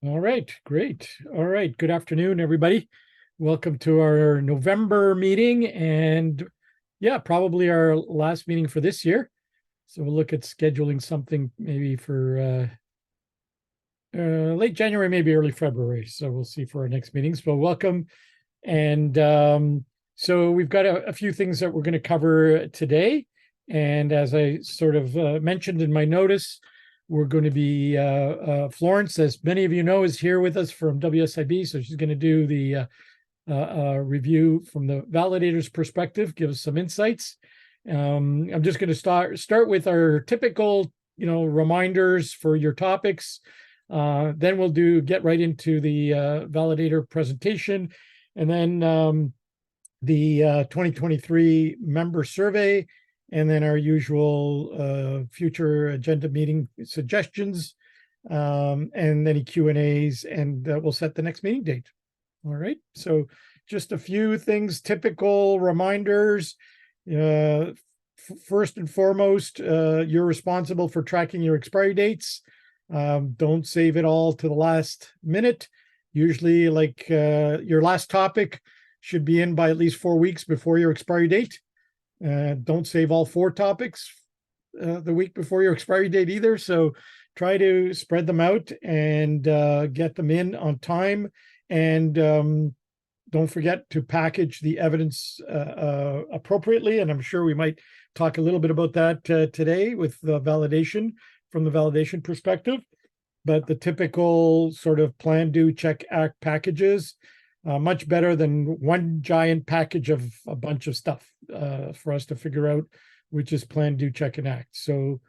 All right, great. All right, good afternoon, everybody. Welcome to our November meeting and probably our last meeting for this year. So we'll look at scheduling something maybe for late January, maybe early February. So we'll see for our next meetings, but welcome. And so we've got a few things that we're going to cover today. And as I sort of mentioned in my notice, we're going to be Florence, as many of you know, is here with us from WSIB. So she's going to do the review from the validator's perspective, give us some insights. I'm just going to start with our typical, reminders for your topics. Then we'll get right into the validator presentation, and then the 2023 member survey, and then our usual future agenda meeting suggestions, and any Q&As, and we'll set the next meeting date. All right, so just a few things, typical reminders. First and foremost, you're responsible for tracking your expiry dates. Don't save it all to the last minute. Usually, your last topic should be in by at least 4 weeks before your expiry date. Don't save all 4 topics the week before your expiry date either. So try to spread them out and get them in on time. And don't forget to package the evidence appropriately. And I'm sure we might talk a little bit about that today with the validation, from the validation perspective. But the typical sort of plan, do, check, act packages, much better than one giant package of a bunch of stuff for us to figure out which is plan, do, check, and act. So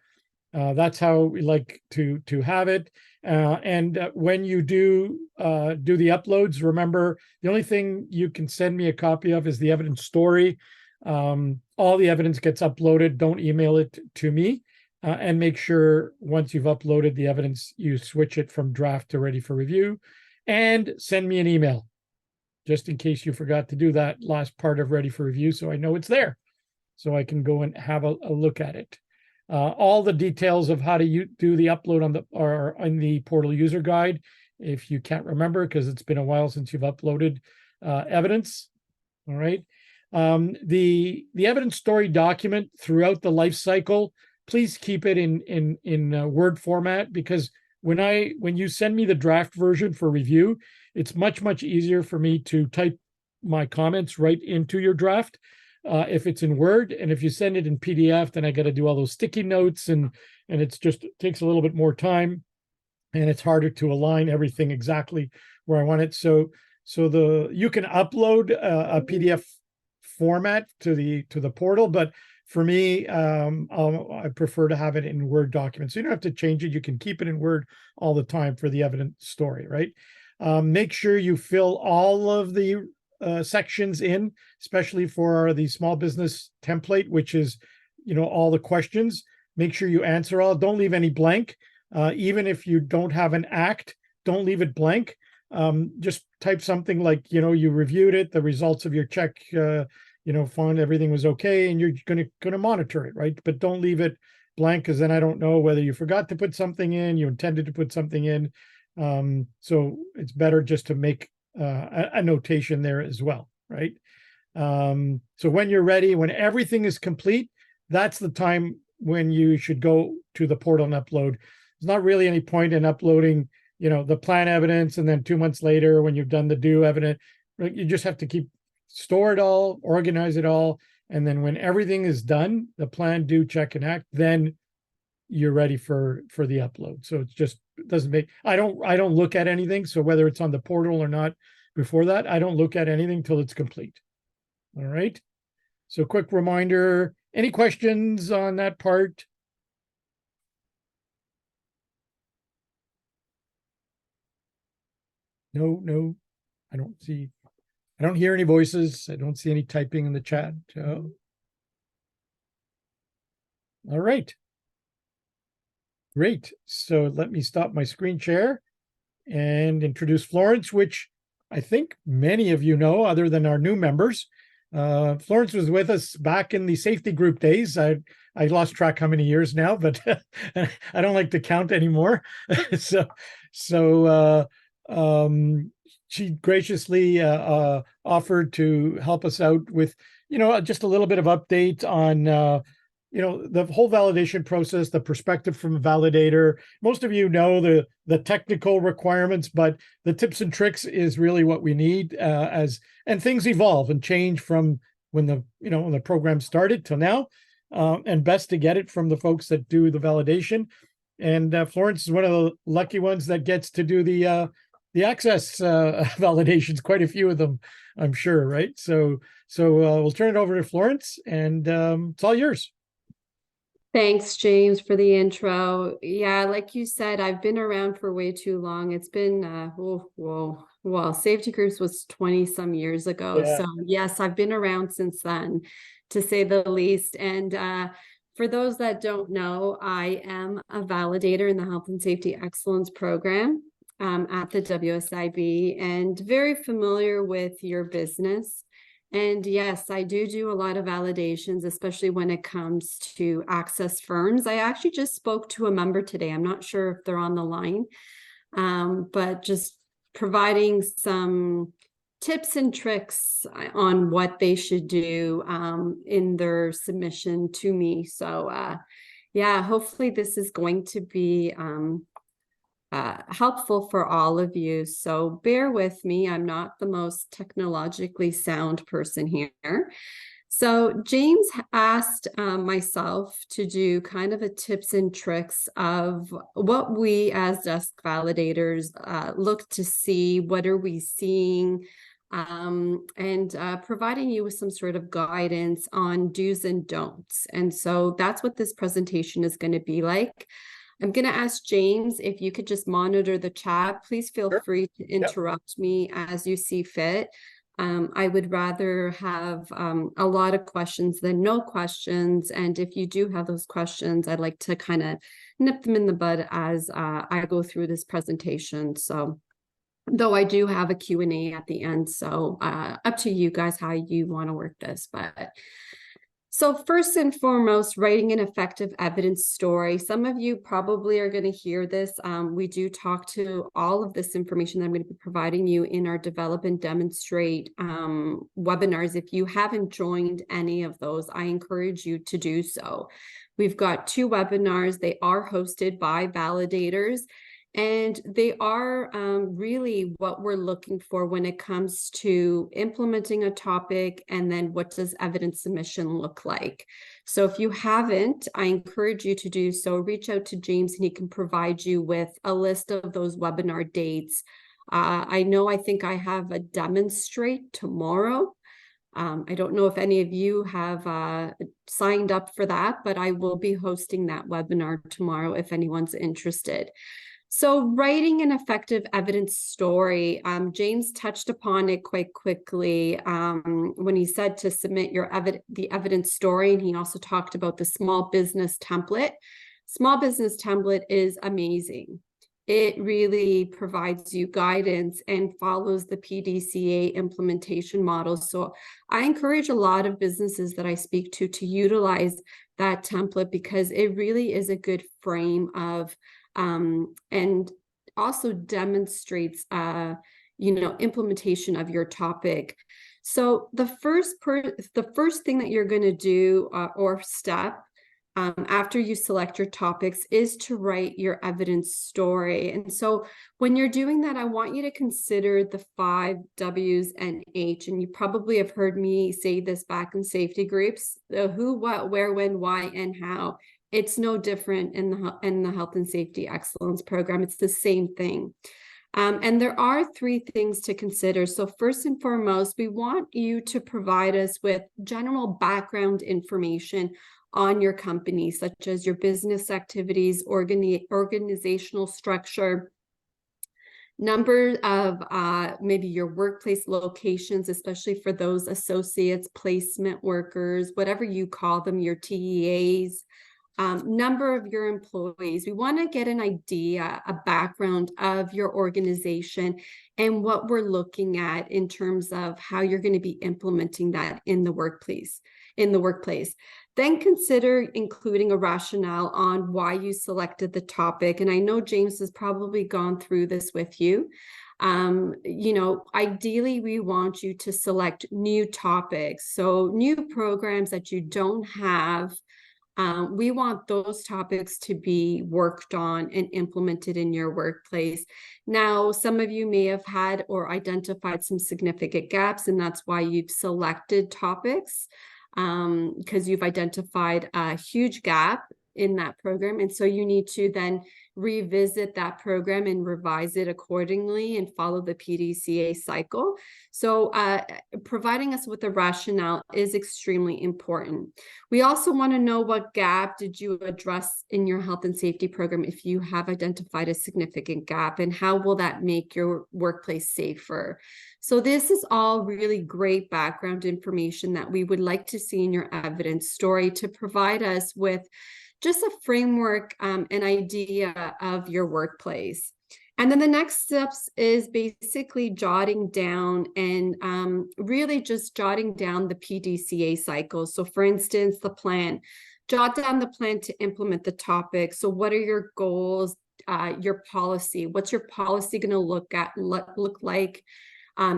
that's how we like to have it. And when you do the uploads, remember, the only thing you can send me a copy of is the evidence story. All the evidence gets uploaded. Don't email it to me. And make sure once you've uploaded the evidence, you switch it from draft to ready for review, and send me an email just in case you forgot to do that last part of ready for review, so I know it's there, so I can go and have a look at it. All the details of how to do the upload are in the portal user guide, if you can't remember, because it's been a while since you've uploaded evidence. All right. The evidence story document throughout the life cycle, please keep it in Word format, because when you send me the draft version for review, it's much easier for me to type my comments right into your draft if it's in Word. And if you send it in PDF, then I got to do all those sticky notes, and it takes a little bit more time, and it's harder to align everything exactly where I want it. So you can upload a PDF format to the portal, but for me, I prefer to have it in Word documents. So you don't have to change it. You can keep it in Word all the time for the evidence story, right? Make sure you fill all of the sections in, especially for the small business template, which is, all the questions. Make sure you answer all. Don't leave any blank. Even if you don't have an act, don't leave it blank. Just type something like, you reviewed it, the results of your check, found everything was okay, and you're gonna monitor it, right? But don't leave it blank, because then I don't know whether you forgot to put something in, you intended to put something in. So it's better just to make a notation there as well, right? So when you're ready, when everything is complete, that's the time when you should go to the portal and upload. There's not really any point in uploading, the plan evidence, and then 2 months later, when you've done the due evidence, right? You just have to store it all, organize it all, and then when everything is done, the plan, do, check, and act, then you're ready for the upload. So it doesn't make, I don't look at anything. So whether it's on the portal or not, before that, I don't look at anything till it's complete. All right. So quick reminder, any questions on that part? No, I don't hear any voices. I don't see any typing in the chat. All right. Great. So let me stop my screen share and introduce Florence, which I think many of you know, other than our new members. Florence was with us back in the safety group days. I lost track how many years now, but I don't like to count anymore. So She graciously offered to help us out with, just a little bit of update on, the whole validation process, the perspective from a validator. Most of you know the technical requirements, but the tips and tricks is really what we need and things evolve and change from when the program started till now, and best to get it from the folks that do the validation. And Florence is one of the lucky ones that gets to do the ACSESS validations, quite a few of them, I'm sure, right? So we'll turn it over to Florence, and it's all yours. Thanks, James, for the intro. Yeah, like you said, I've been around for way too long. It's been, well, Safety Groups was 20 some years ago. Yeah. So yes, I've been around since then, to say the least. And for those that don't know, I am a validator in the Health and Safety Excellence Program at the WSIB, and very familiar with your business. And yes, I do a lot of validations, especially when it comes to access firms. I actually just spoke to a member today. I'm not sure if they're on the line, but just providing some tips and tricks on what they should do in their submission to me. So yeah, hopefully this is going to be helpful for all of you. So bear with me. I'm not the most technologically sound person here. So James asked myself to do kind of a tips and tricks of what we as desk validators look to see, what are we seeing, and providing you with some sort of guidance on do's and don'ts. And so that's what this presentation is going to be like. I'm going to ask James if you could just monitor the chat. Please feel free to interrupt me as you see fit. I would rather have a lot of questions than no questions. And if you do have those questions, I'd like to kind of nip them in the bud as I go through this presentation. So though I do have a Q&A at the end. So up to you guys how you want to work this. So first and foremost, writing an effective evidence story. Some of you probably are going to hear this. We do talk to all of this information that I'm going to be providing you in our Develop and Demonstrate webinars. If you haven't joined any of those, I encourage you to do so. We've got 2 webinars. They are hosted by validators, and they are really what we're looking for when it comes to implementing a topic, and then what does evidence submission look like. So if you haven't, I encourage you to do so. Reach out to James and he can provide you with a list of those webinar dates. I think I have a demonstrate tomorrow. I don't know if any of you have signed up for that, but I will be hosting that webinar tomorrow if anyone's interested. So writing an effective evidence story, James touched upon it quite quickly when he said to submit the evidence story, and he also talked about the small business template. Small business template is amazing. It really provides you guidance and follows the PDCA implementation model. So I encourage a lot of businesses that I speak to utilize that template, because it really is a good frame of and also demonstrates implementation of your topic. So the first thing that you're going to do or step after you select your topics is to write your evidence story. And so when you're doing that, I want you to consider the 5 W's and H. And you probably have heard me say this back in safety groups: the who, what, where, when, why, and how. It's no different in the Health and Safety Excellence Program. It's the same thing. And there are 3 things to consider. So first and foremost, we want you to provide us with general background information on your company, such as your business activities, organizational structure, number of maybe your workplace locations, especially for those associates, placement workers, whatever you call them, your TEAs, number of your employees. We want to get an idea, a background of your organization and what we're looking at in terms of how you're going to be implementing that in the workplace. Then consider including a rationale on why you selected the topic. And I know James has probably gone through this with you. Ideally, we want you to select new topics. So new programs that you don't have. We want those topics to be worked on and implemented in your workplace. Now, some of you may have had or identified some significant gaps, and that's why you've selected topics, because you've identified a huge gap in that program. And so you need to then revisit that program and revise it accordingly and follow the PDCA cycle. So providing us with a rationale is extremely important. We also want to know what gap did you address in your health and safety program if you have identified a significant gap, and how will that make your workplace safer? So this is all really great background information that we would like to see in your evidence story to provide us with just a framework, an idea of your workplace. And then the next steps is basically jotting down and really just jotting down the PDCA cycle. So for instance, the plan, jot down the plan to implement the topic. So what are your goals, your policy? What's your policy going to look like?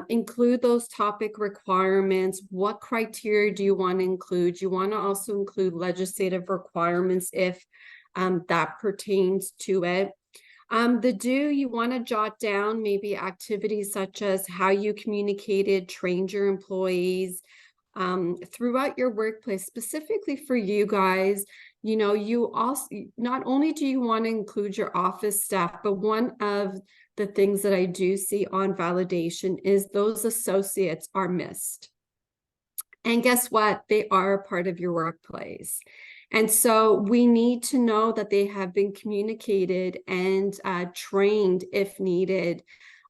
Include those topic requirements. What criteria do you want to include? You want to also include legislative requirements if that pertains to it. The do, you want to jot down maybe activities such as how you communicated, trained your employees throughout your workplace, specifically for you guys. You also, not only do you want to include your office staff, but one of the things that I do see on validation is those associates are missed. And guess what? They are a part of your workplace. And so we need to know that they have been communicated and trained if needed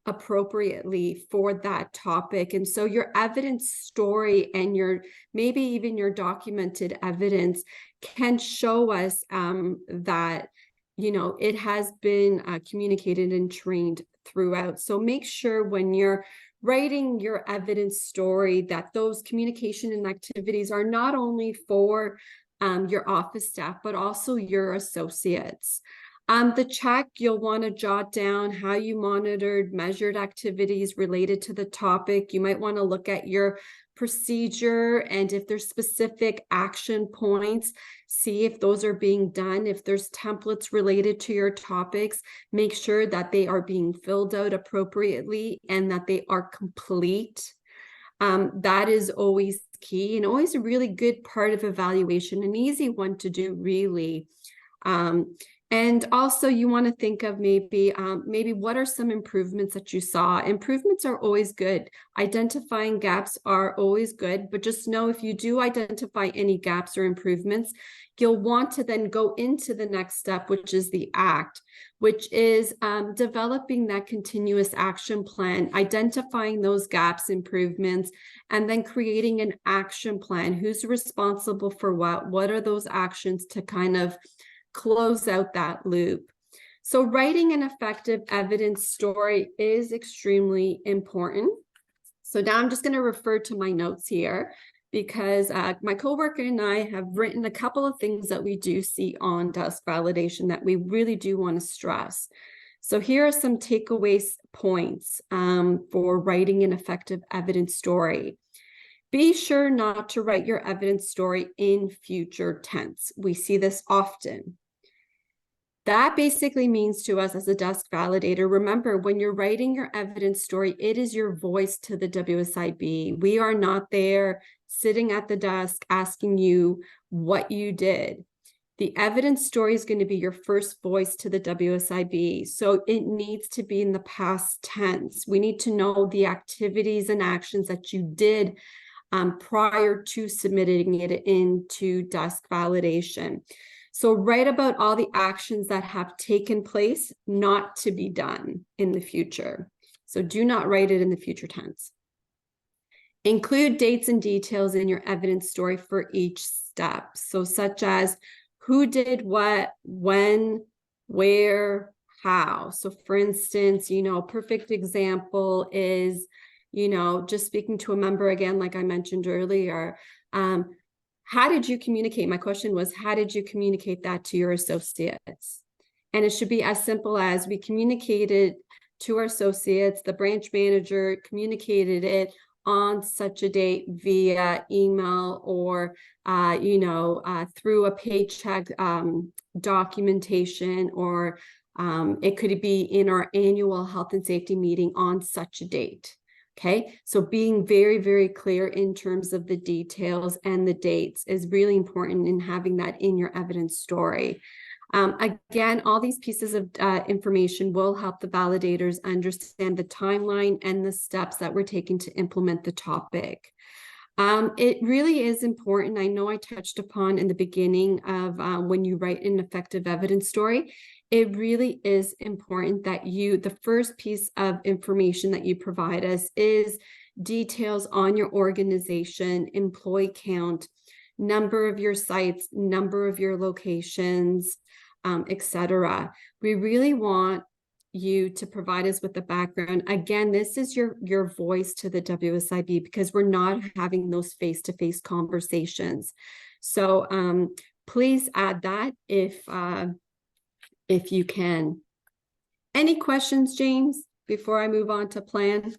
appropriately for that topic. And so your evidence story and maybe even your documented evidence can show us that it has been communicated and trained throughout. So make sure when you're writing your evidence story that those communication and activities are not only for your office staff, but also your associates. The check, you'll want to jot down how you monitored, measured activities related to the topic. You might want to look at your procedure, and if there's specific action points, see if those are being done. If there's templates related to your topics, make sure that they are being filled out appropriately and that they are complete. That is always key and always a really good part of evaluation, an easy one to do, really. And also you want to think of maybe what are some improvements that you saw? Improvements are always good. Identifying gaps are always good, but just know if you do identify any gaps or improvements, you'll want to then go into the next step, which is the ACT, which is developing that continuous action plan, identifying those gaps, improvements, and then creating an action plan. Who's responsible for what? What are those actions to kind of close out that loop? So writing an effective evidence story is extremely important. So now I'm just going to refer to my notes here because my coworker and I have written a couple of things that we do see on desk validation that we really do want to stress. So here are some takeaway points for writing an effective evidence story. Be sure not to write your evidence story in future tense. We see this often. That basically means to us as a desk validator, remember, when you're writing your evidence story, it is your voice to the WSIB. We are not there sitting at the desk asking you what you did. The evidence story is going to be your first voice to the WSIB. So it needs to be in the past tense. We need to know the activities and actions that you did prior to submitting it into desk validation. So write about all the actions that have taken place, not to be done in the future. So do not write it in the future tense. Include dates and details in your evidence story for each step. So such as who did what, when, where, how. So for instance, a perfect example is, just speaking to a member again, like I mentioned earlier, how did you communicate? My question was, how did you communicate that to your associates? And it should be as simple as we communicated to our associates, the branch manager communicated it on such a date via email or, through a paycheck documentation, or it could be in our annual health and safety meeting on such a date. Okay, so being very, very clear in terms of the details and the dates is really important in having that in your evidence story. Again, all these pieces of information will help the validators understand the timeline and the steps that we're taking to implement the topic. It really is important. I know I touched upon in the beginning of when you write an effective evidence story, it really is important that the first piece of information that you provide us is details on your organization, employee count, number of your sites, number of your locations, etc. We really want you to provide us with the background. Again, this is your voice to the WSIB, because we're not having those face-to-face conversations. So please add that if you can. Any questions, James, before I move on to plan?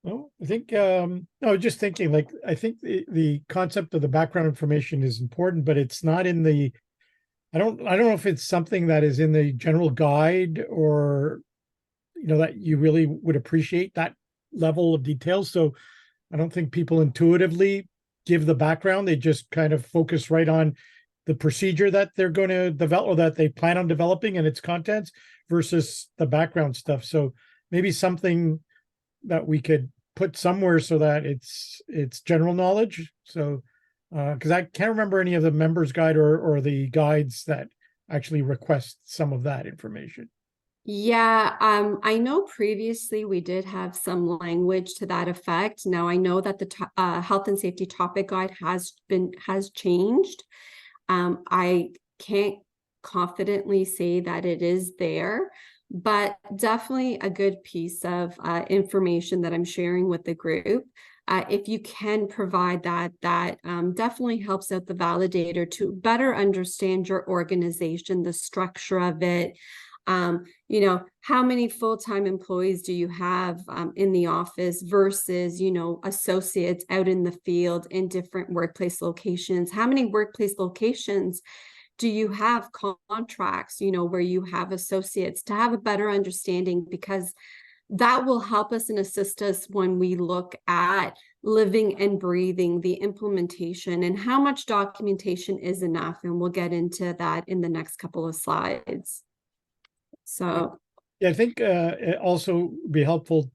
No, I think no, just thinking, like, I think the concept of the background information is important, but it's not in the, I don't know if it's something that is in the general guide, or that you really would appreciate that level of detail. So I don't think people intuitively give the background. They just kind of focus right on the procedure that they're going to develop, or that they plan on developing, and its contents, versus the background stuff. So maybe something that we could put somewhere so that it's general knowledge. So because I can't remember any of the members guide or the guides that actually request some of that information. Yeah, I know previously we did have some language to that effect. Now I know that the health and safety topic guide has changed. I can't confidently say that it is there, but definitely a good piece of information that I'm sharing with the group. If you can provide that definitely helps out the validator to better understand your organization, the structure of it. How many full-time employees do you have in the office versus, associates out in the field in different workplace locations? How many workplace locations do you have contracts, where you have associates, to have a better understanding, because that will help us and assist us when we look at living and breathing the implementation and how much documentation is enough. And we'll get into that in the next couple of slides. So yeah, I think it also be helpful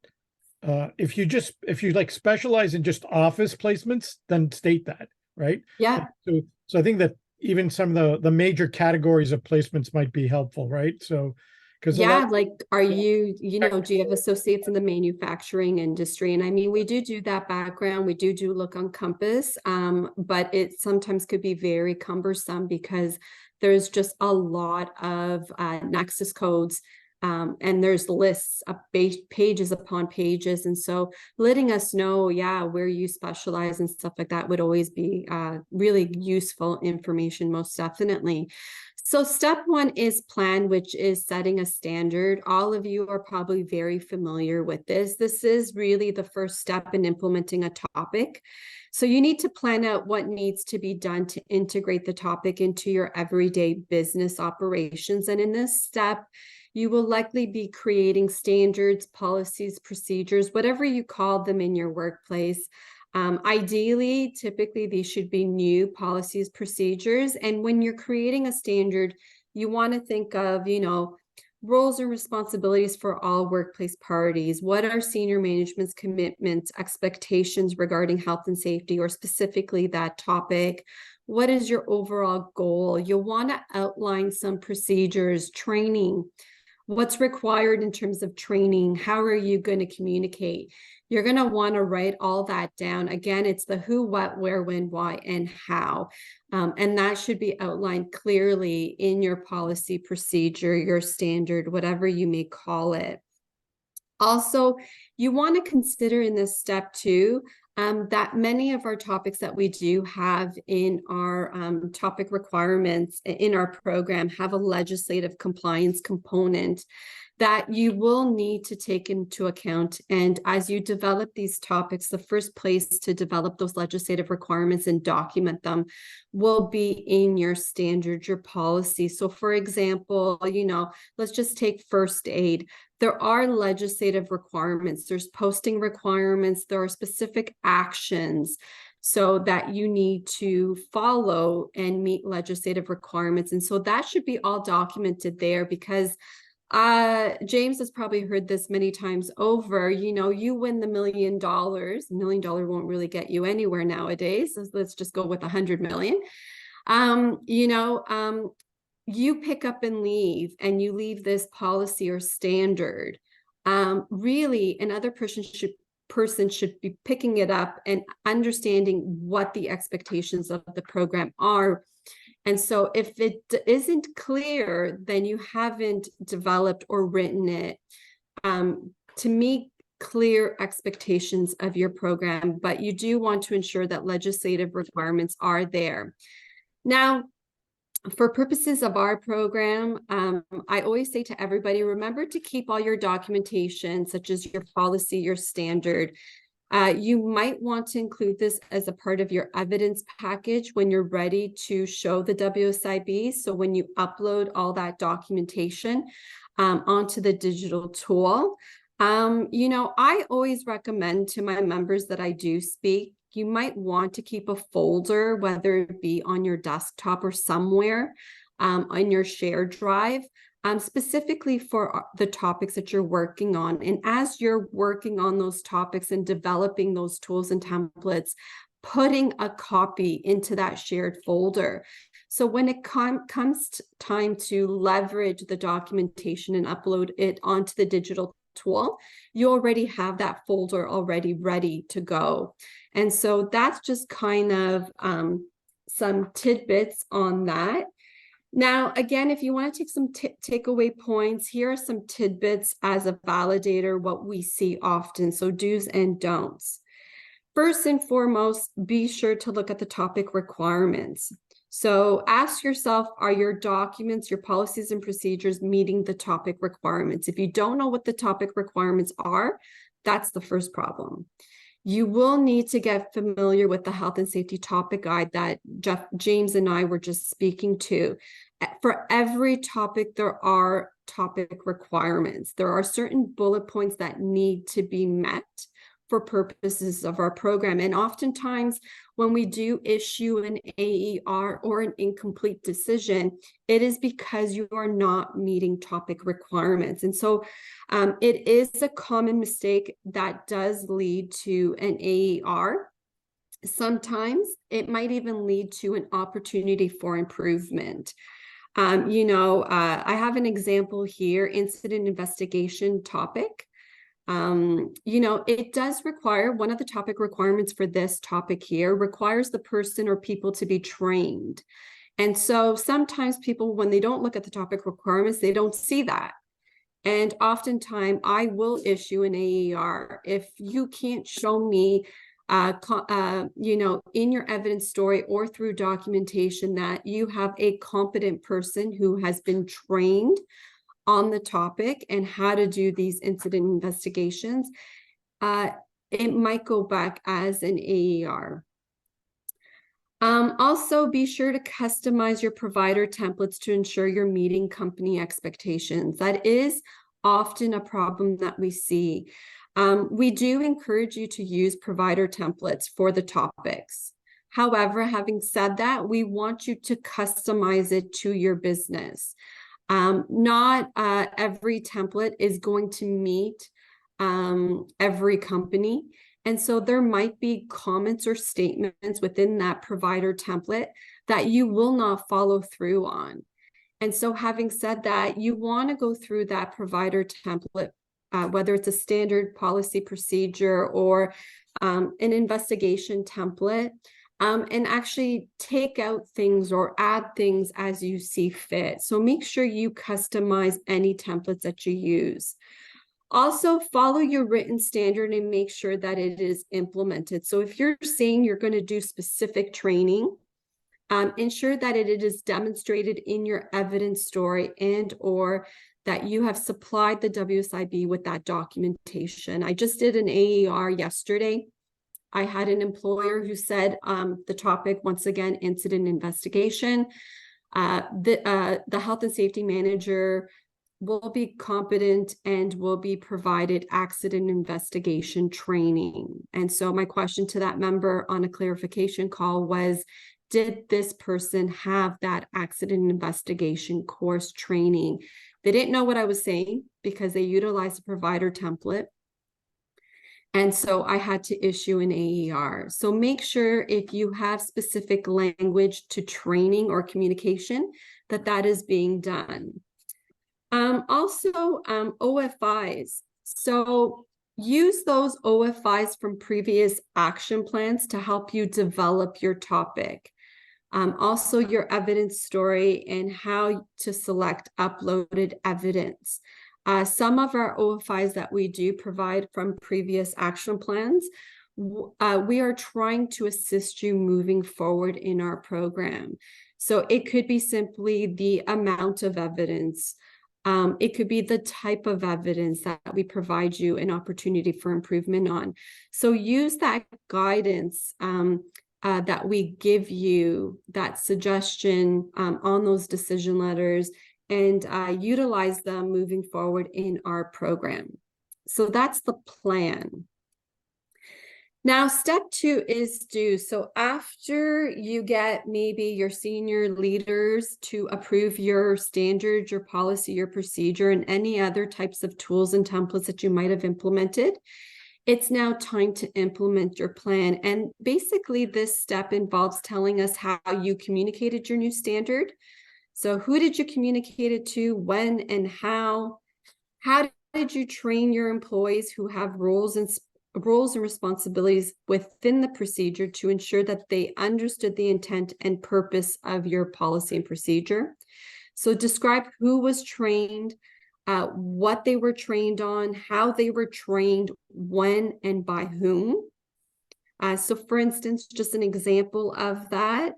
if you like specialize in just office placements, then state that, right? yeah. So I think that even some of the major categories of placements might be helpful, right? So because Yeah, like, are you, do you have associates in the manufacturing industry? And I mean, we do that background. We do look on Compass, but it sometimes could be very cumbersome because there's just a lot of Nexus codes, and there's lists of pages upon pages. And so letting us know, where you specialize and stuff like that would always be really useful information, most definitely. So step one is plan, which is setting a standard. All of you are probably very familiar with this. This is really the first step in implementing a topic. So you need to plan out what needs to be done to integrate the topic into your everyday business operations. And in this step, you will likely be creating standards, policies, procedures, whatever you call them in your workplace. Ideally, typically, these should be new policies, procedures. And when you're creating a standard, you want to think of, roles and responsibilities for all workplace parties. What are senior management's commitments, expectations regarding health and safety, or specifically that topic? What is your overall goal? You'll want to outline some procedures, training, what's required in terms of training, how are you going to communicate? You're going to want to write all that down. Again, it's the who, what, where, when, why, and how. And that should be outlined clearly in your policy, procedure, your standard, whatever you may call it. Also, you want to consider in this step too, that many of our topics that we do have in our topic requirements in our program have a legislative compliance component that you will need to take into account. And as you develop these topics, the first place to develop those legislative requirements and document them will be in your standard, your policy. So for example, let's just take first aid. There are legislative requirements, there's posting requirements, there are specific actions so that you need to follow and meet legislative requirements. And so that should be all documented there, because James has probably heard this many times over, you win the $1 million. $1 million won't really get you anywhere nowadays. So let's just go with 100 million. You pick up and leave, and you leave this policy or standard. Really, another person should be picking it up and understanding what the expectations of the program are. And so if it isn't clear, then you haven't developed or written it to meet clear expectations of your program, but you do want to ensure that legislative requirements are there. Now, for purposes of our program, I always say to everybody, remember to keep all your documentation, such as your policy, your standard. You might want to include this as a part of your evidence package when you're ready to show the WSIB. So when you upload all that documentation onto the digital tool, I always recommend to my members that I do speak, you might want to keep a folder, whether it be on your desktop or somewhere on your shared drive, specifically for the topics that you're working on. And as you're working on those topics and developing those tools and templates, putting a copy into that shared folder. So when it comes time to leverage the documentation and upload it onto the digital tool, you already have that folder already ready to go. And so that's just kind of some tidbits on that. Now, again, if you want to take some takeaway points, here are some tidbits as a validator, what we see often. So do's and don'ts. First and foremost, be sure to look at the topic requirements. So ask yourself, are your documents, your policies and procedures meeting the topic requirements? If you don't know what the topic requirements are, that's the first problem. You will need to get familiar with the health and safety topic guide that James and I were just speaking to. For every topic, there are topic requirements. There are certain bullet points that need to be met for purposes of our program. And oftentimes when we do issue an AER or an incomplete decision, it is because you are not meeting topic requirements. And so it is a common mistake that does lead to an AER. Sometimes it might even lead to an opportunity for improvement. I have an example here, incident investigation topic. It does require, one of the topic requirements for this topic here requires the person or people to be trained. And so sometimes people, when they don't look at the topic requirements, they don't see that. And oftentimes I will issue an AER if you can't show me in your evidence story or through documentation that you have a competent person who has been trained on the topic and how to do these incident investigations, it might go back as an AER. Also, be sure to customize your provider templates to ensure you're meeting company expectations. That is often a problem that we see. We do encourage you to use provider templates for the topics. However, having said that, we want you to customize it to your business. Not every template is going to meet every company. And so there might be comments or statements within that provider template that you will not follow through on. And so having said that, you want to go through that provider template, whether it's a standard policy procedure or an investigation template, and actually take out things or add things as you see fit. So make sure you customize any templates that you use. Also, follow your written standard and make sure that it is implemented. So if you're saying you're going to do specific training, ensure that it is demonstrated in your evidence story and or that you have supplied the WSIB with that documentation. I just did an AER yesterday. I had an employer who said the topic, once again, incident investigation. The health and safety manager will be competent and will be provided accident investigation training. And so my question to that member on a clarification call was, did this person have that accident investigation course training? They didn't know what I was saying because they utilized a provider template. And so I had to issue an AER. So make sure if you have specific language to training or communication, that is being done. Also, OFIs. So use those OFIs from previous action plans to help you develop your topic. Also your evidence story and how to select uploaded evidence. Some of our OFIs that we do provide from previous action plans, we are trying to assist you moving forward in our program. So it could be simply the amount of evidence. It could be the type of evidence that we provide you an opportunity for improvement on. So use that guidance that we give you, that suggestion on those decision letters, and utilize them moving forward in our program. So that's the plan. Now, step 2 is due. So after you get maybe your senior leaders to approve your standards, your policy, your procedure, and any other types of tools and templates that you might have implemented, it's now time to implement your plan. And basically this step involves telling us how you communicated your new standard. So who did you communicate it to, when and how? How did you train your employees who have roles and responsibilities within the procedure to ensure that they understood the intent and purpose of your policy and procedure? So describe who was trained, what they were trained on, how they were trained, when and by whom. So for instance, just an example of that,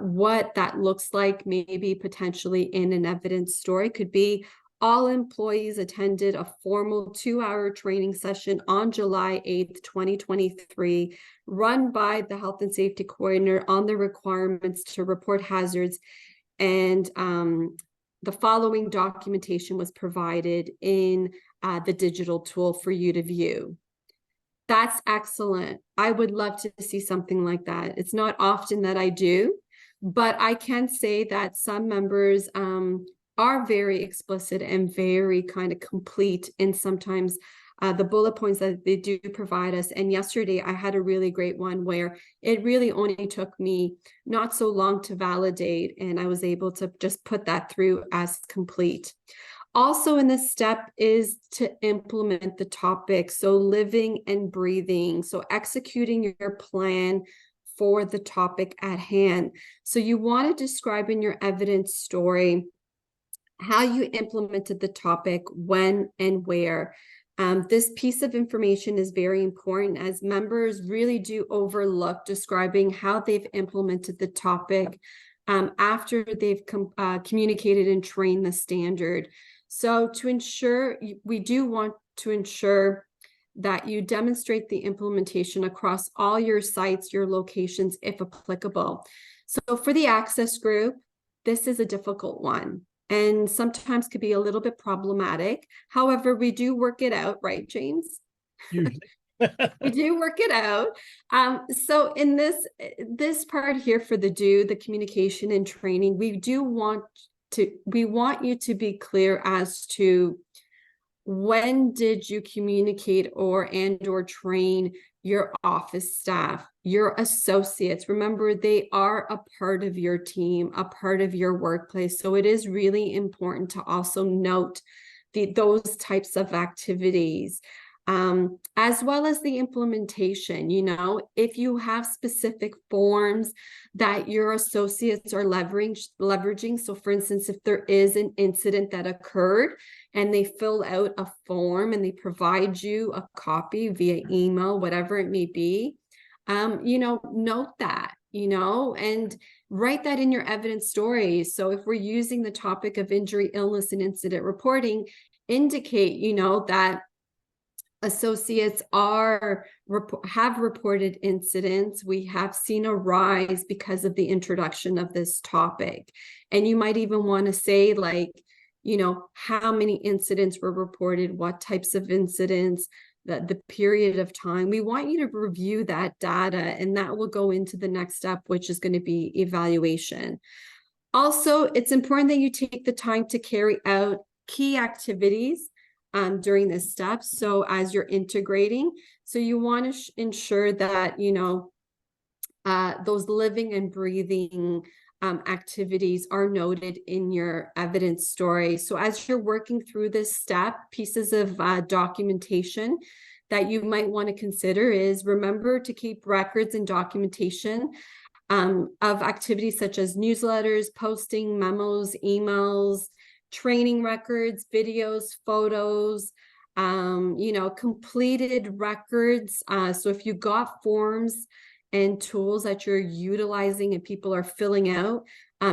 what that looks like maybe potentially in an evidence story could be all employees attended a formal 2-hour training session on July 8th, 2023, run by the health and safety coordinator on the requirements to report hazards, and the following documentation was provided in the digital tool for you to view. That's excellent. I would love to see something like that. It's not often that I do, but I can say that some members are very explicit and very kind of complete in sometimes the bullet points that they do provide us. And yesterday I had a really great one where it really only took me not so long to validate, and I was able to just put that through as complete. Also in this step is to implement the topic. So living and breathing. So executing your plan for the topic at hand. So you want to describe in your evidence story how you implemented the topic, when and where. This piece of information is very important as members really do overlook describing how they've implemented the topic after they've communicated and trained the standard. So to ensure, we do want to ensure that you demonstrate the implementation across all your sites, your locations, if applicable. So for the ACSESS group, this is a difficult one and sometimes could be a little bit problematic. However, we do work it out, right, James? Usually. We do work it out. So in this part here for the communication and training, we want you to be clear as to when did you communicate or train your office staff, your associates. Remember, they are a part of your team, a part of your workplace. So it is really important to also note those types of activities. as well as the implementation. You know, if you have specific forms that your associates are leveraging. So for instance, if there is an incident that occurred and they fill out a form and they provide you a copy via email, whatever it may be, you know, note that, you know, and write that in your evidence stories. So if we're using the topic of injury, illness, and incident reporting, indicate, you know, that associates have reported incidents. We have seen a rise because of the introduction of this topic. And you might even want to say, like, you know, how many incidents were reported, what types of incidents, the period of time. We want you to review that data, and that will go into the next step, which is going to be evaluation. Also, it's important that you take the time to carry out key activities during this step. So as you're integrating, so you want to ensure that, you know, those living and breathing activities are noted in your evidence story. So as you're working through this step, pieces of documentation that you might want to consider is, remember to keep records and documentation of activities such as newsletters, posting, memos, emails, training records, videos, photos, you know, completed records. So if you got forms and tools that you're utilizing and people are filling out,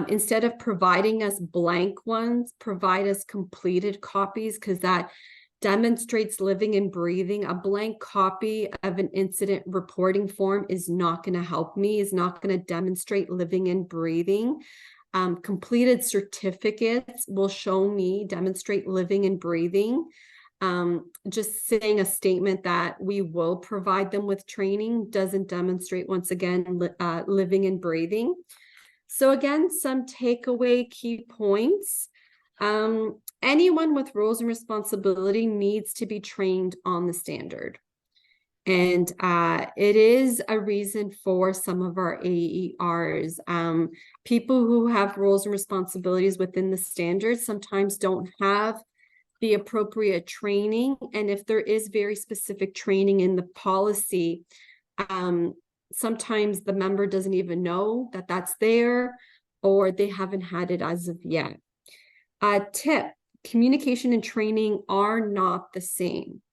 instead of providing us blank ones, provide us completed copies, because that demonstrates living and breathing. A blank copy of an incident reporting form is not going to help me, is not going to demonstrate living and breathing. Completed certificates will show me, demonstrate living and breathing. Just saying a statement that we will provide them with training doesn't demonstrate, once again, living and breathing. So again, some takeaway key points. Anyone with roles and responsibility needs to be trained on the standard. And it is a reason for some of our AERs. People who have roles and responsibilities within the standards sometimes don't have the appropriate training. And if there is very specific training in the policy, sometimes the member doesn't even know that that's there, or they haven't had it as of yet. Tip: communication and training are not the same.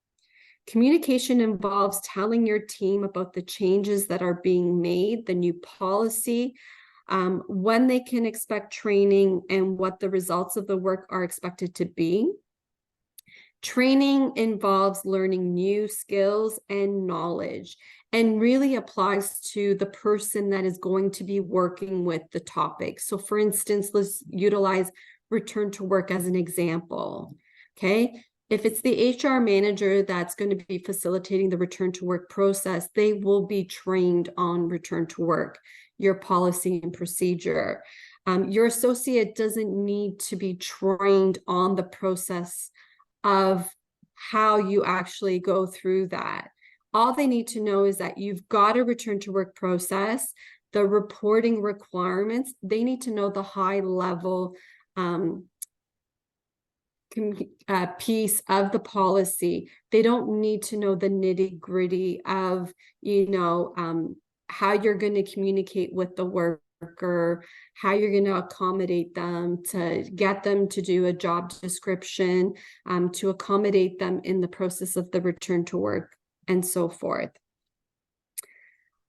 Communication involves telling your team about the changes that are being made, the new policy, when they can expect training, and what the results of the work are expected to be. Training involves learning new skills and knowledge, and really applies to the person that is going to be working with the topic. So for instance, let's utilize return to work as an example. Okay. If it's the HR manager that's going to be facilitating the return to work process, they will be trained on return to work, your policy and procedure. Your associate doesn't need to be trained on the process of how you actually go through that. All they need to know is that you've got a return to work process, the reporting requirements. They need to know the high level piece of the policy. They don't need to know the nitty gritty of, you know, how you're going to communicate with the worker, how you're going to accommodate them, to get them to do a job description, to accommodate them in the process of the return to work, and so forth.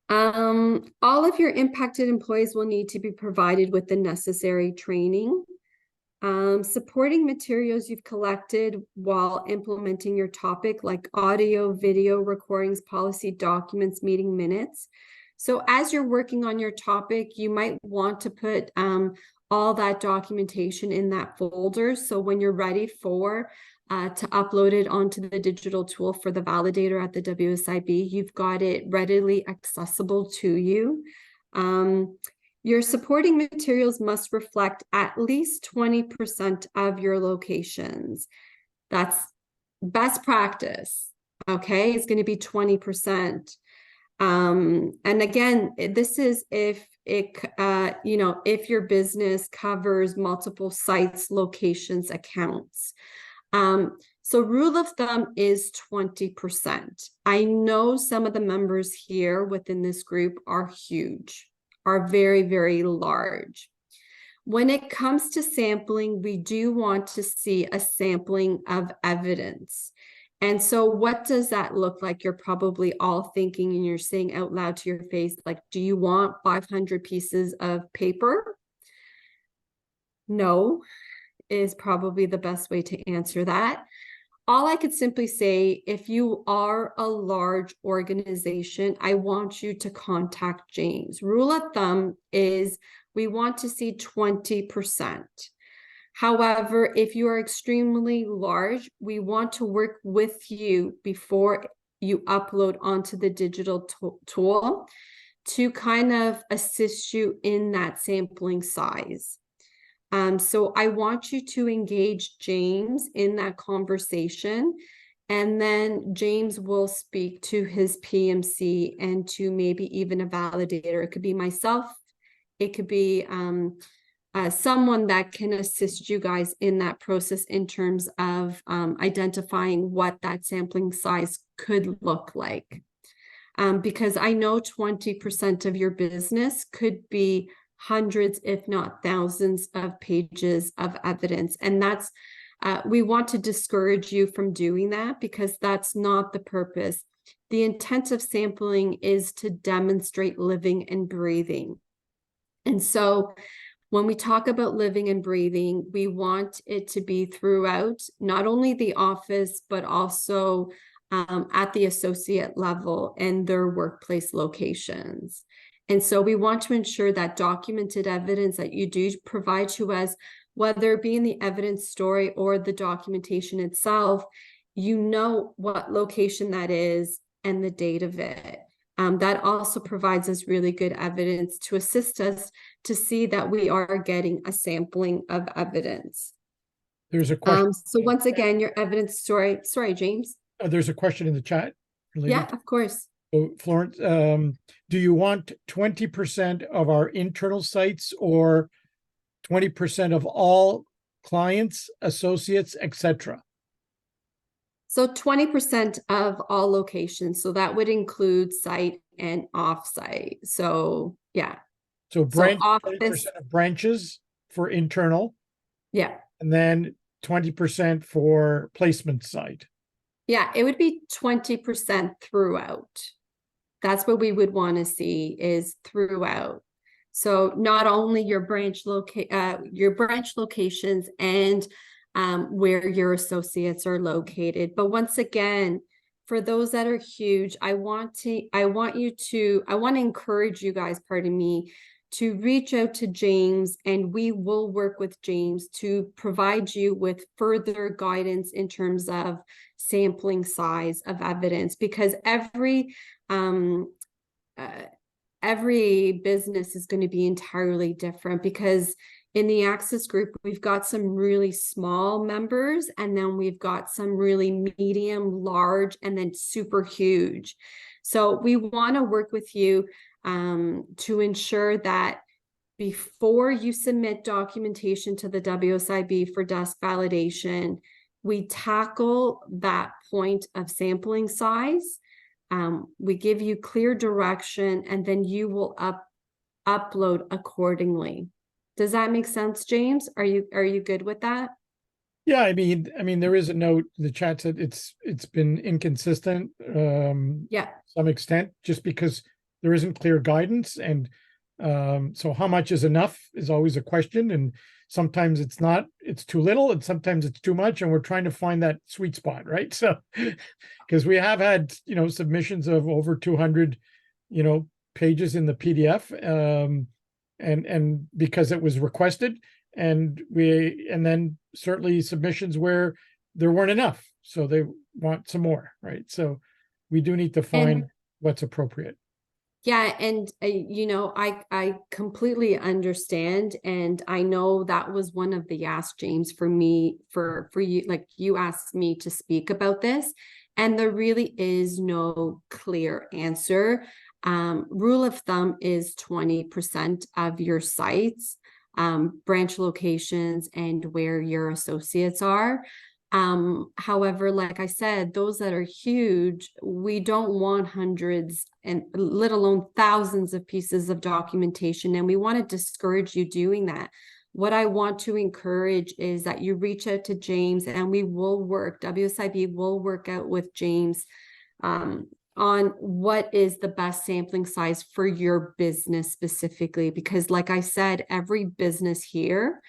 All of your impacted employees will need to be provided with the necessary training. Supporting materials you've collected while implementing your topic, like audio, video recordings, policy documents, meeting minutes. So as you're working on your topic, you might want to put all that documentation in that folder. So when you're ready for to upload it onto the digital tool for the validator at the WSIB, you've got it readily accessible to you. Your supporting materials must reflect at least 20% of your locations. That's best practice, okay? It's going to be 20%. And again, this is if it, you know, if your business covers multiple sites, locations, accounts. So rule of thumb is 20%. I know some of the members here within this group are huge, are very, very large. When it comes to sampling, we do want to see a sampling of evidence. And so what does that look like? You're probably all thinking and you're saying out loud to your face, like, do you want 500 pieces of paper? No, is probably the best way to answer that. All I could simply say, if you are a large organization, I want you to contact James. Rule of thumb is we want to see 20%. However, if you are extremely large, we want to work with you before you upload onto the digital tool to kind of assist you in that sampling size. So I want you to engage James in that conversation, and then James will speak to his PMC and to maybe even a validator. It could be myself. It could be someone that can assist you guys in that process in terms of identifying what that sampling size could look like. Because I know 20% of your business could be hundreds, if not thousands of pages of evidence. And that's, we want to discourage you from doing that because that's not the purpose. The intent of sampling is to demonstrate living and breathing. And so when we talk about living and breathing, we want it to be throughout, not only the office, but also at the associate level and their workplace locations. And so we want to ensure that documented evidence that you do provide to us, whether it be in the evidence story or the documentation itself, you know what location that is and the date of it. That also provides us really good evidence to assist us to see that we are getting a sampling of evidence. There's a question. So once again, your evidence story. Sorry, James. There's a question in the chat. Yeah, of course. So Florence, do you want 20% of our internal sites or 20% of all clients, associates, etc.? So 20% of all locations. So that would include site and offsite. So yeah. So branch, office, 20% of branches for internal. Yeah. And then 20% for placement site. Yeah, it would be 20% throughout. That's what we would want to see is throughout. So not only your branch locations and where your associates are located, but once again, for those that are huge, I want to encourage you guys, pardon me, to reach out to James, and we will work with James to provide you with further guidance in terms of sampling size of evidence, because every business is going to be entirely different. Because in the ACSESS group, we've got some really small members, and then we've got some really medium, large, and then super huge. So we want to work with you to ensure that before you submit documentation to the WSIB for desk validation, we tackle that point of sampling size. We give you clear direction, and then you will upload accordingly. Does that make sense, James? Are you good with that? Yeah, I mean, there is a note in the chat that it's been inconsistent, Yeah, some extent, just because there isn't clear guidance, and so how much is enough is always a question, and sometimes it's not, it's too little, and sometimes it's too much, and we're trying to find that sweet spot, right? So, because we have had, submissions of over 200, pages in the PDF, and because it was requested, and then certainly submissions where there weren't enough, so they want some more, right? So we do need to find what's appropriate. Yeah, and I completely understand, and I know that was one of the asks, James, for me, for you, like you asked me to speak about this, and there really is no clear answer. Rule of thumb is 20% of your sites, branch locations, and where your associates are. However, like I said, those that are huge, we don't want hundreds and let alone thousands of pieces of documentation. And we want to discourage you doing that. What I want to encourage is that you reach out to James, and we will work, WSIB will work out with James on what is the best sampling size for your business specifically. Because like I said, every business here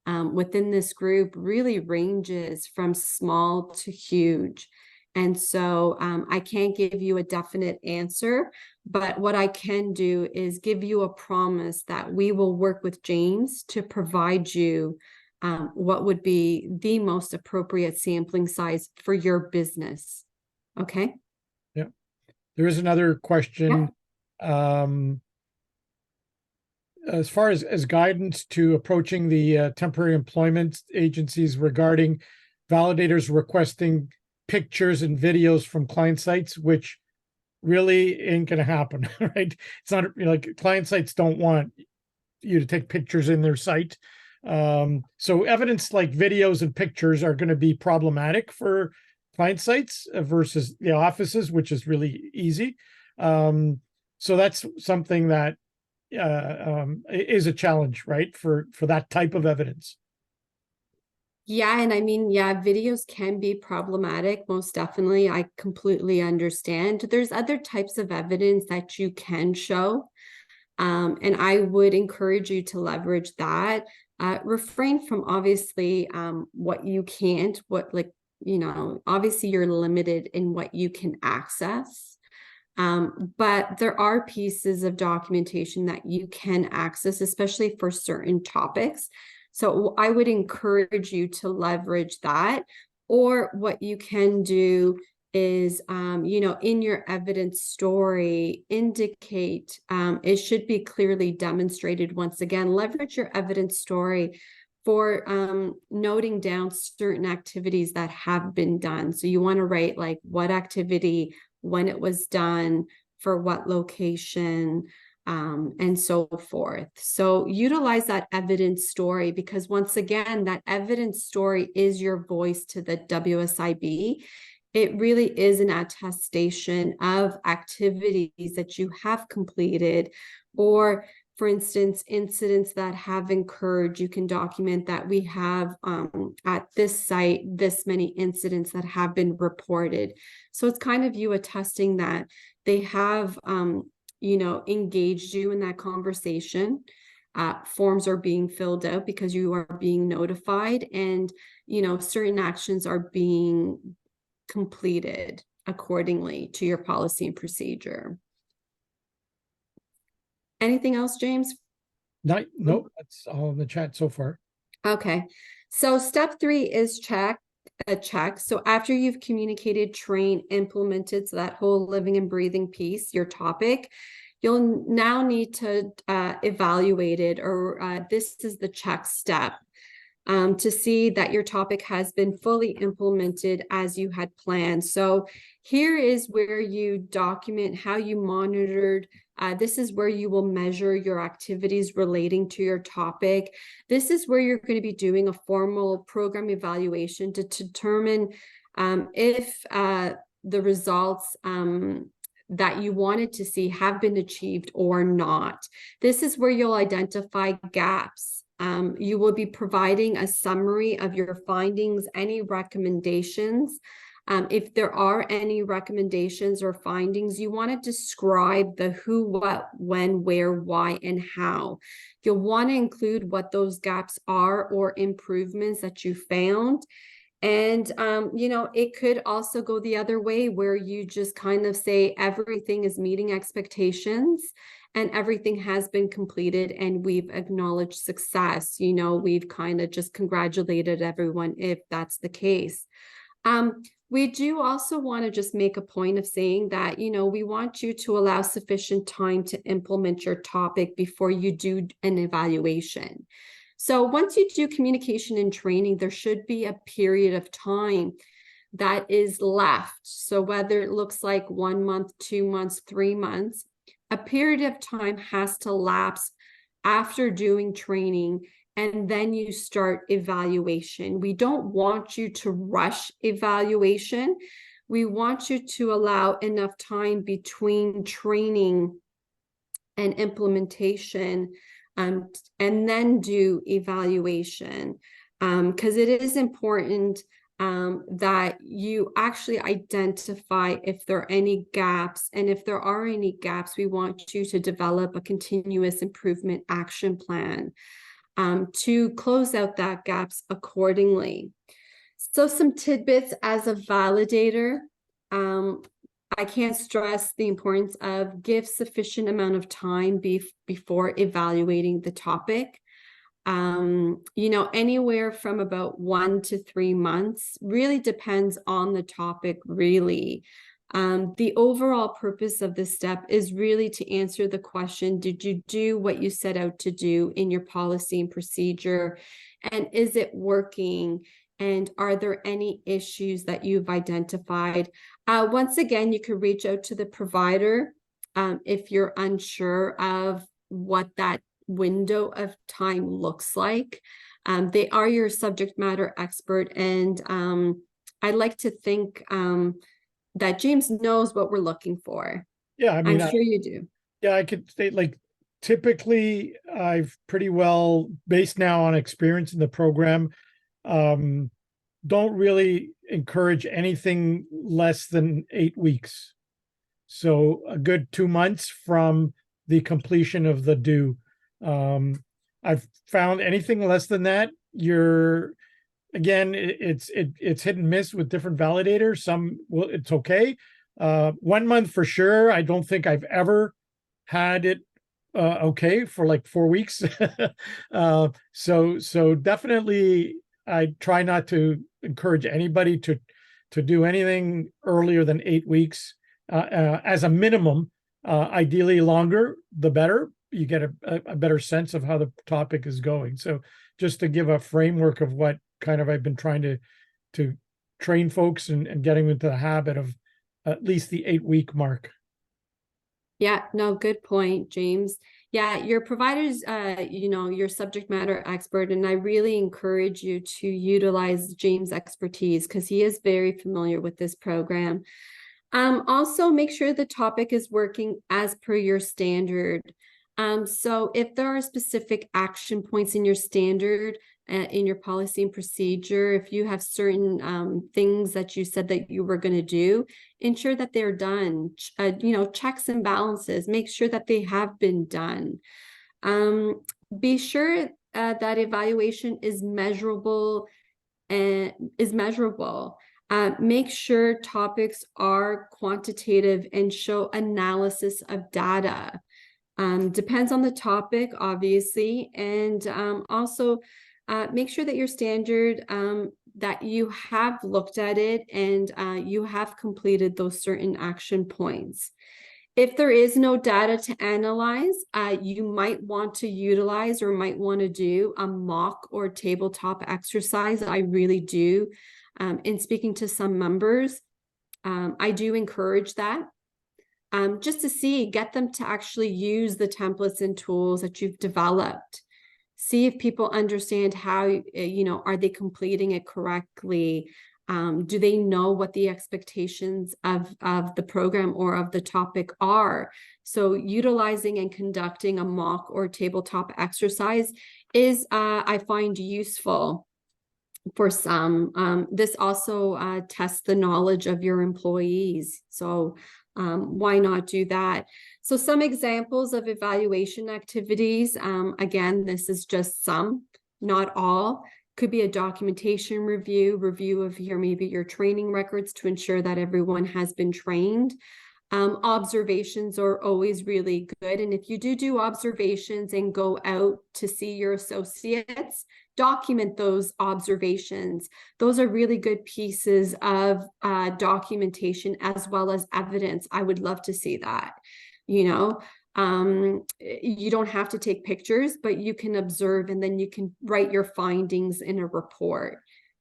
within this group really ranges from small to huge. And so I can't give you a definite answer, but what I can do is give you a promise that we will work with James to provide you what would be the most appropriate sampling size for your business. Okay. Yeah. There is another question. Yeah. As far as guidance to approaching the temporary employment agencies regarding validators requesting pictures and videos from client sites, which really ain't going to happen, right? It's not, you know, like client sites don't want you to take pictures in their site. So evidence like videos and pictures are going to be problematic for client sites versus the offices, which is really easy. So that's something that is a challenge, right? For that type of evidence. Yeah, and I mean, yeah, videos can be problematic, most definitely. I completely understand. There's other types of evidence that you can show. And I would encourage you to leverage that. Refrain from obviously what you can't, obviously you're limited in what you can access. But there are pieces of documentation that you can access, especially for certain topics. So I would encourage you to leverage that. Or what you can do is, in your evidence story, indicate, it should be clearly demonstrated. Once again, leverage your evidence story for noting down certain activities that have been done. So you want to write like what activity, when it was done, for what location, and so forth. So utilize that evidence story, because once again, that evidence story is your voice to the WSIB. It really is an attestation of activities that you have completed, or for instance, incidents that have occurred. You can document that we have at this site this many incidents that have been reported. So it's kind of you attesting that they have engaged you in that conversation. Forms are being filled out because you are being notified, and certain actions are being completed accordingly to your policy and procedure. Anything else, James? Nope, that's all in the chat so far. Okay, so step 3 is a check. So after you've communicated, trained, implemented, so that whole living and breathing piece, your topic, you'll now need to evaluate it, or this is the check step, to see that your topic has been fully implemented as you had planned. So here is where you document how you monitored. This is where you will measure your activities relating to your topic. This is where you're going to be doing a formal program evaluation to determine if the results that you wanted to see have been achieved or not. This is where you'll identify gaps. You will be providing a summary of your findings, any recommendations. If there are any recommendations or findings, you want to describe the who, what, when, where, why, and how. You'll want to include what those gaps are or improvements that you found. And, it could also go the other way, where you just kind of say everything is meeting expectations and everything has been completed and we've acknowledged success. We've kind of just congratulated everyone if that's the case. We do also want to just make a point of saying that, we want you to allow sufficient time to implement your topic before you do an evaluation. So once you do communication and training, there should be a period of time that is left. So whether it looks like 1 month, 2 months, 3 months, a period of time has to lapse after doing training and then you start evaluation. We don't want you to rush evaluation. We want you to allow enough time between training and implementation, and then do evaluation, because it is important that you actually identify if there are any gaps. And if there are any gaps, we want you to develop a continuous improvement action plan to close out that gaps accordingly. So some tidbits as a validator. I can't stress the importance of give sufficient amount of time before evaluating the topic. Anywhere from about 1 to 3 months, really depends on the topic, really. The overall purpose of this step is really to answer the question, did you do what you set out to do in your policy and procedure? And is it working? And are there any issues that you've identified? Once again, you could reach out to the provider if you're unsure of what that window of time looks like. They are your subject matter expert, and I like to think that James knows what we're looking for. Yeah, I mean, I'm sure you do. yeah, I could say, like, typically I've pretty well, based now on experience in the program, don't really encourage anything less than 8 weeks. So a good 2 months from the completion of the due. I've found anything less than that, again, it's hit and miss with different validators. Some will, it's okay. 1 month for sure. I don't think I've ever had it okay for like 4 weeks. So definitely I try not to encourage anybody to do anything earlier than 8 weeks as a minimum. Ideally longer, the better. You get a better sense of how the topic is going. So just to give a framework of what kind of I've been trying to train folks and getting into the habit of at least the 8-week mark. Yeah, no, good point, James. Yeah, your provider's, your subject matter expert, and I really encourage you to utilize James' expertise because he is very familiar with this program. Also, make sure the topic is working as per your standard. So if there are specific action points in your standard, in your policy and procedure, if you have certain things that you said that you were going to do, ensure that they're done. Checks and balances, make sure that they have been done. Be sure that evaluation is measurable and is measurable. Make sure topics are quantitative and show analysis of data. Depends on the topic, obviously, and also make sure that your standard, that you have looked at it and you have completed those certain action points. If there is no data to analyze, you might want to utilize or might want to do a mock or tabletop exercise. I really do. In speaking to some members, I do encourage that. Just to get them to actually use the templates and tools that you've developed. See if people understand how, are they completing it correctly? Do they know what the expectations of the program or of the topic are? So utilizing and conducting a mock or tabletop exercise is, I find, useful for some. This also tests the knowledge of your employees. So why not do that? So some examples of evaluation activities, again, this is just some, not all. Could be a documentation review of maybe your training records to ensure that everyone has been trained. Observations are always really good. And if you do observations and go out to see your associates, document those observations. Those are really good pieces of documentation as well as evidence. I would love to see that. You don't have to take pictures, but you can observe and then you can write your findings in a report.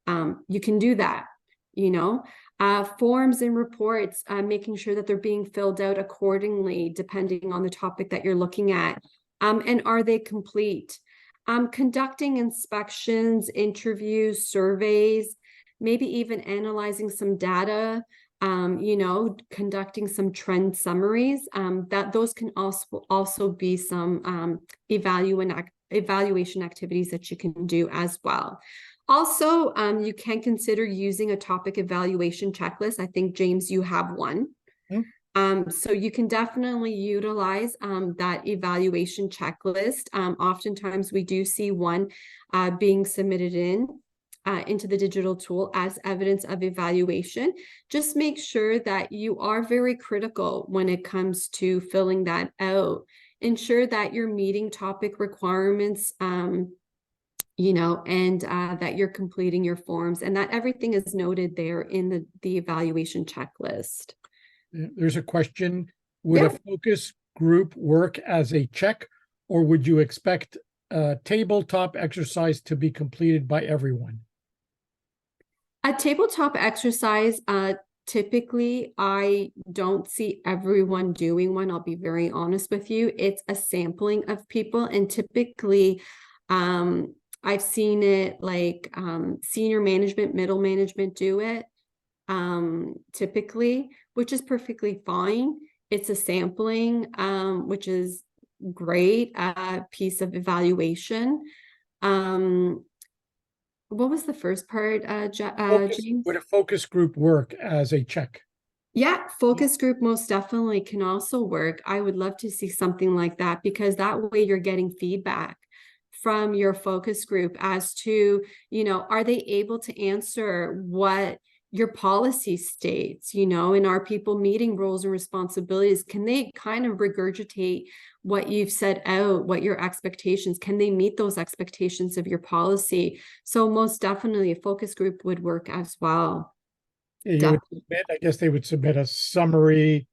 You can do that, forms and reports, making sure that they're being filled out accordingly, depending on the topic that you're looking at. And are they complete? conducting inspections, interviews, surveys, maybe even analyzing some data, conducting some trend summaries, that those can also be some evaluation activities that you can do as well. Also, you can consider using a topic evaluation checklist. I think, James, you have one. So you can definitely utilize that evaluation checklist. Oftentimes we do see one being submitted into the digital tool as evidence of evaluation. Just make sure that you are very critical when it comes to filling that out. Ensure that you're meeting topic requirements, and that you're completing your forms and that everything is noted there in the evaluation checklist. There's a question. Would a focus group work as a check, or would you expect a tabletop exercise to be completed by everyone? A tabletop exercise, typically, I don't see everyone doing one. I'll be very honest with you. It's a sampling of people, and typically, I've seen it like senior management, middle management do it, typically, which is perfectly fine. It's a sampling, which is great, piece of evaluation. What was the first part, James? Would a focus group work as a check? Yeah, focus group most definitely can also work. I would love to see something like that, because that way you're getting feedback from your focus group as to, are they able to answer what your policy states, and are people meeting roles and responsibilities? Can they kind of regurgitate what you've set out, what your expectations, can they meet those expectations of your policy? So most definitely a focus group would work as well. I guess they would submit a summary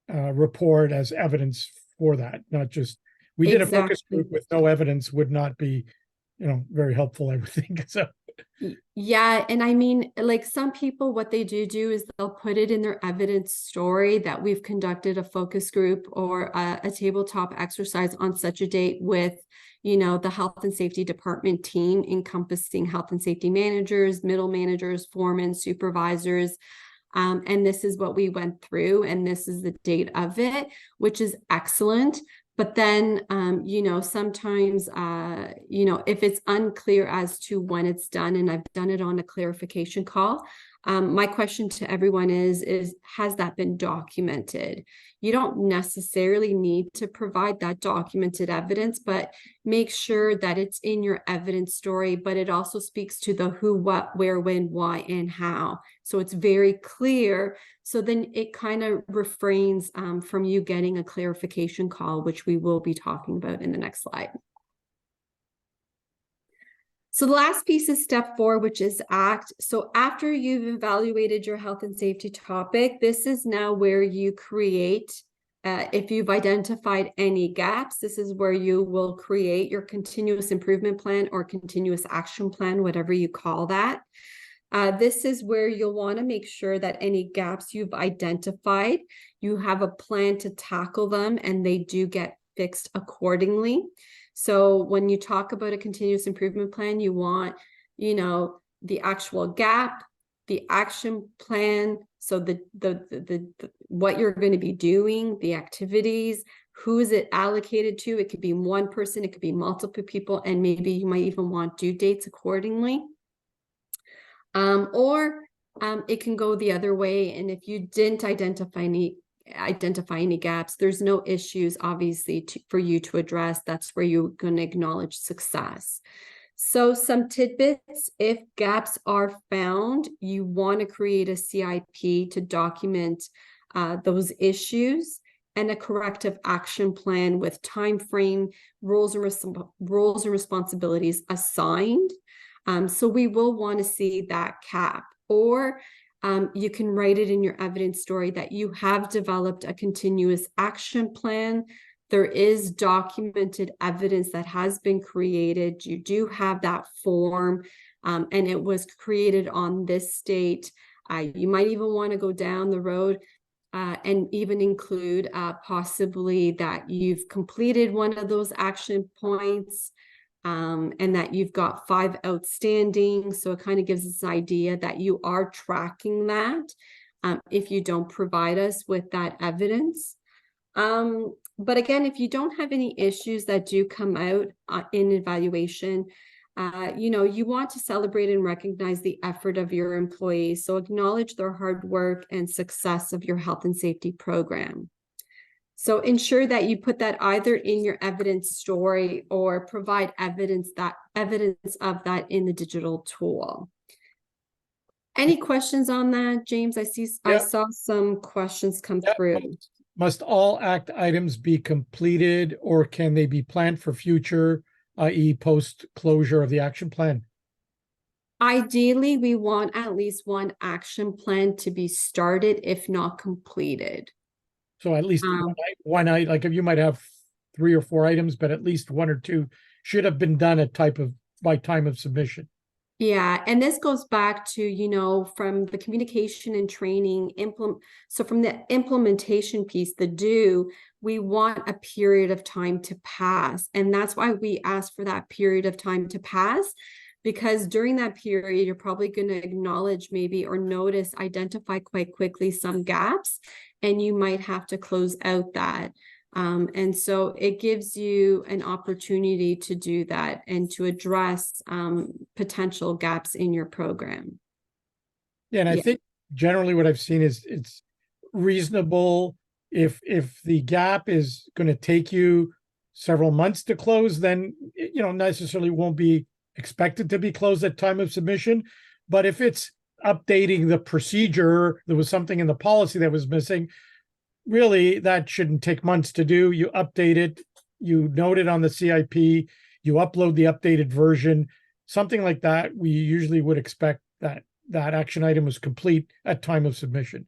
report as evidence for that, not just, we did a focus group with no evidence would not be, very helpful, I would think. So yeah, and I mean, like, some people, what they do is they'll put it in their evidence story that we've conducted a focus group or a tabletop exercise on such a date with, the health and safety department team, encompassing health and safety managers, middle managers, foremen, supervisors. And this is what we went through, and this is the date of it, which is excellent. But then, sometimes, if it's unclear as to when it's done, and I've done it on a clarification call, my question to everyone is, has that been documented? You don't necessarily need to provide that documented evidence, but make sure that it's in your evidence story, but it also speaks to the who, what, where, when, why, and how. So it's very clear. So then it kind of refrains from you getting a clarification call, which we will be talking about in the next slide. So the last piece is step 4, which is ACT. So after you've evaluated your health and safety topic, this is now where you create, if you've identified any gaps, this is where you will create your continuous improvement plan or continuous action plan, whatever you call that. This is where you'll want to make sure that any gaps you've identified, you have a plan to tackle them and they do get fixed accordingly. So when you talk about a continuous improvement plan, you want, the actual gap, the action plan. So the what you're going to be doing, the activities, who is it allocated to? It could be one person, it could be multiple people, and maybe you might even want due dates accordingly. Or it can go the other way. And if you didn't identify any gaps, there's no issues, obviously, for you to address. That's where you're going to acknowledge success. So some tidbits: if gaps are found, you want to create a CIP to document those issues, and a corrective action plan with time frame, roles and responsibilities assigned. So we will want to see that cap, or you can write it in your evidence story that you have developed a continuous action plan. There is documented evidence that has been created. You do have that form, and it was created on this date. You might even want to go down the road and even include possibly that you've completed one of those action points. and that you've got 5 outstanding. So it kind of gives us an idea that you are tracking that if you don't provide us with that evidence. But again, if you don't have any issues that do come out in evaluation, you want to celebrate and recognize the effort of your employees. So acknowledge their hard work and success of your health and safety program. So ensure that you put that either in your evidence story or provide evidence of that in the digital tool. Any questions on that, James? I saw some questions come through. Must all ACT items be completed, or can they be planned for future, i.e. post-closure of the action plan? Ideally, we want at least one action plan to be started, if not completed. So at least one, like if you might have 3 or 4 items, but at least 1 or 2 should have been done by time of submission. Yeah, and this goes back to, from the communication and training, so from the implementation piece, we want a period of time to pass. And that's why we ask for that period of time to pass, because during that period, you're probably going to acknowledge maybe or identify quite quickly some gaps, and you might have to close out that. And so it gives you an opportunity to do that and to address potential gaps in your program. Yeah, and I think generally what I've seen is it's reasonable if the gap is going to take you several months to close, then necessarily won't be expected to be closed at time of submission. But if it's updating the procedure, there was something in the policy that was missing, really, that shouldn't take months to do. You update it, you note it on the CIP, you upload the updated version, something like that. We usually would expect that action item was complete at time of submission.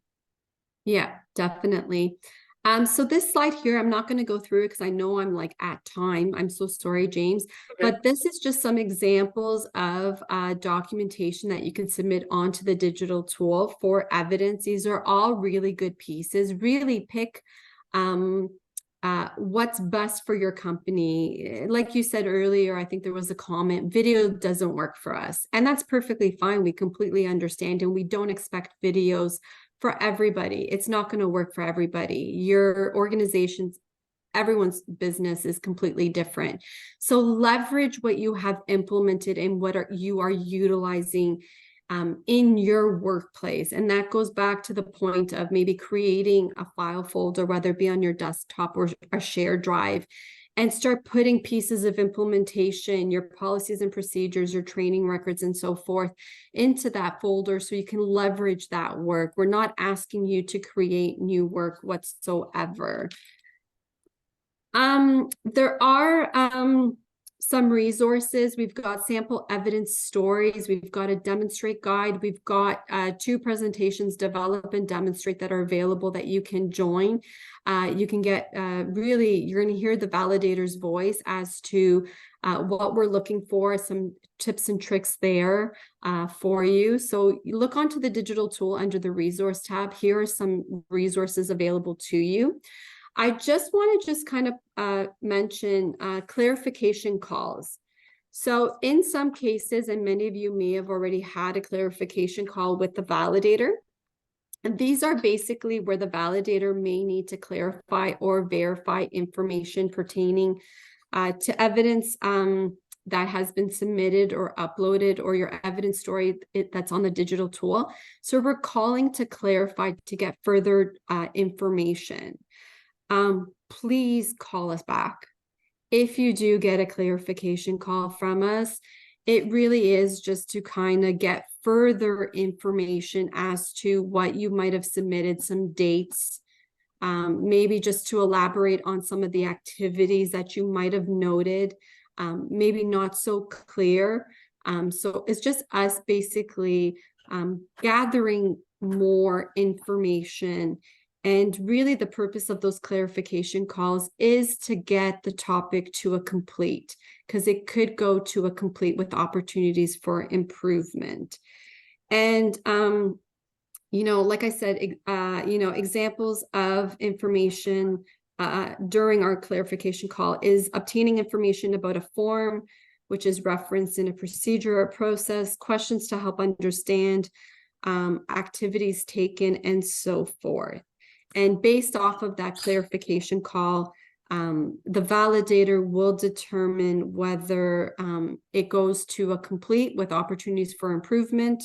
Yeah, definitely. So this slide here, I'm not going to go through it because I know I'm at time. I'm so sorry, James. Okay. But this is just some examples of documentation that you can submit onto the digital tool for evidence. These are all really good pieces. Really pick what's best for your company. Like you said earlier, I think there was a comment, video doesn't work for us. And that's perfectly fine. We completely understand, and we don't expect videos for everybody. It's not going to work for everybody. Your organization's, everyone's business is completely different. So leverage what you have implemented and what you are utilizing in your workplace. And that goes back to the point of maybe creating a file folder, whether it be on your desktop or a shared drive, and start putting pieces of implementation, your policies and procedures, your training records, and so forth into that folder so you can leverage that work. We're not asking you to create new work whatsoever. There are some resources. We've got sample evidence stories. We've got a demonstrate guide. We've got 2 presentations, develop and demonstrate, that are available that you can join. You can get really, you're going to hear the validator's voice as to what we're looking for, some tips and tricks there for you. So you look onto the digital tool under the resource tab. Here are some resources available to you. I just want to kind of mention clarification calls. So in some cases, and many of you may have already had a clarification call with the validator, and these are basically where the validator may need to clarify or verify information pertaining to evidence that has been submitted or uploaded, or your evidence story that's on the digital tool. So we're calling to clarify to get further information. Please call us back. If you do get a clarification call from us, it really is just to kind of get further information as to what you might have submitted, some dates, maybe just to elaborate on some of the activities that you might have noted, maybe not so clear. So it's just us basically gathering more information. And really the purpose of those clarification calls is to get the topic to a complete, because it could go to a complete with opportunities for improvement. And, like I said, examples of information during our clarification call is obtaining information about a form, which is referenced in a procedure or process, questions to help understand, activities taken, and so forth. And based off of that clarification call, the validator will determine whether it goes to a complete with opportunities for improvement,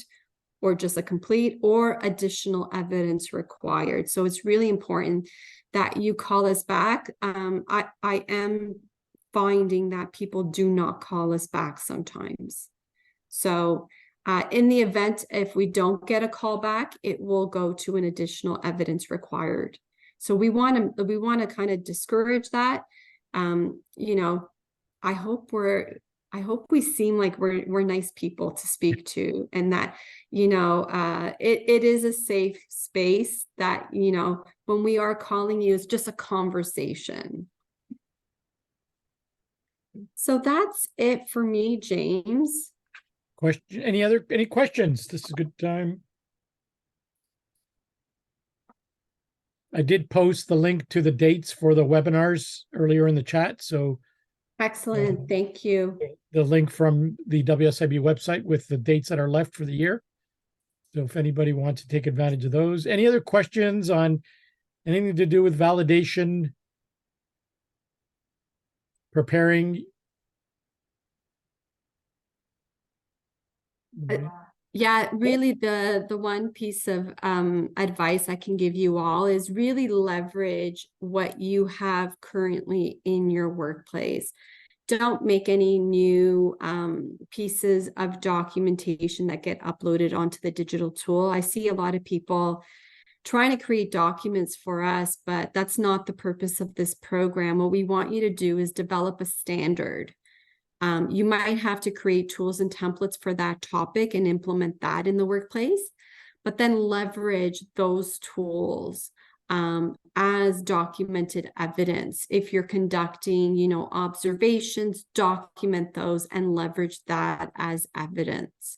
or just a complete, or additional evidence required. So it's really important that you call us back. I am finding that people do not call us back sometimes. So in the event, if we don't get a call back, it will go to an additional evidence required. So we want to kind of discourage that. You know, I hope we seem like we're nice people to speak to, and that, you know, it is a safe space, that, you know, when we are calling you, it's just a conversation. So that's it for me, James. Question, any questions? This is a good time. I did post the link to the dates for the webinars earlier in the chat. So Excellent. Thank you. the link from the WSIB website with the dates that are left for the year. So if anybody wants to take advantage of those. Any other questions on anything to do with validation, preparing? Yeah, really the one piece of advice I can give you all is really leverage what you have currently in your workplace. Don't make any new pieces of documentation that get uploaded onto the digital tool. I see a lot of people trying to create documents for us, but that's not the purpose of this program. What we want you to do is develop a standard. You might have to create tools and templates for that topic and implement that in the workplace, but then leverage those tools as documented evidence. If you're conducting, you know, observations, document those and leverage that as evidence.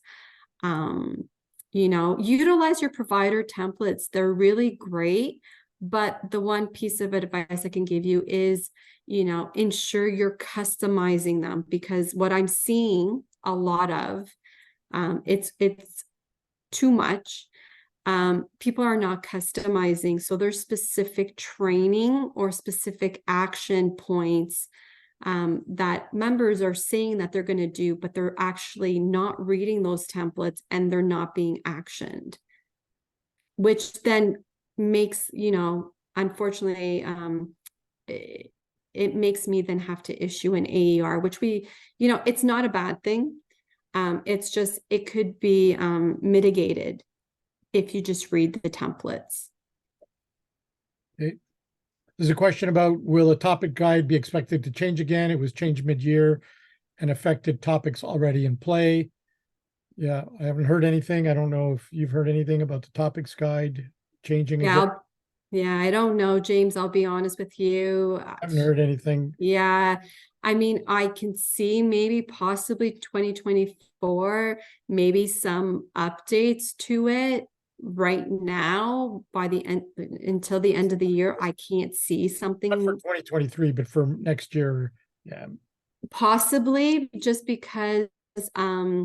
You know, utilize your provider templates. They're really great, but the one piece of advice I can give you is, you know, ensure you're customizing them, because what I'm seeing a lot of, it's too much. People are not customizing. So there's specific training or specific action points that members are saying that they're going to do, but they're actually not reading those templates and they're not being actioned, which then makes, you know, unfortunately, it makes me then have to issue an AER, which we, you know, it's not a bad thing. It's just, it could be mitigated if you just read the templates. Okay. There's a question about, will a topic guide be expected to change again? It was changed mid-year and affected topics already in play. Yeah, I haven't heard anything. I don't know if you've heard anything about the topics guide changing again. Yeah, I don't know, James. I'll be honest with you. I haven't heard anything. Yeah, I mean, I can see maybe possibly 2024, maybe some updates to it. Right now, by the end, until the end of the year, I can't see something. Not for 2023, but for next year, yeah. Possibly, just because I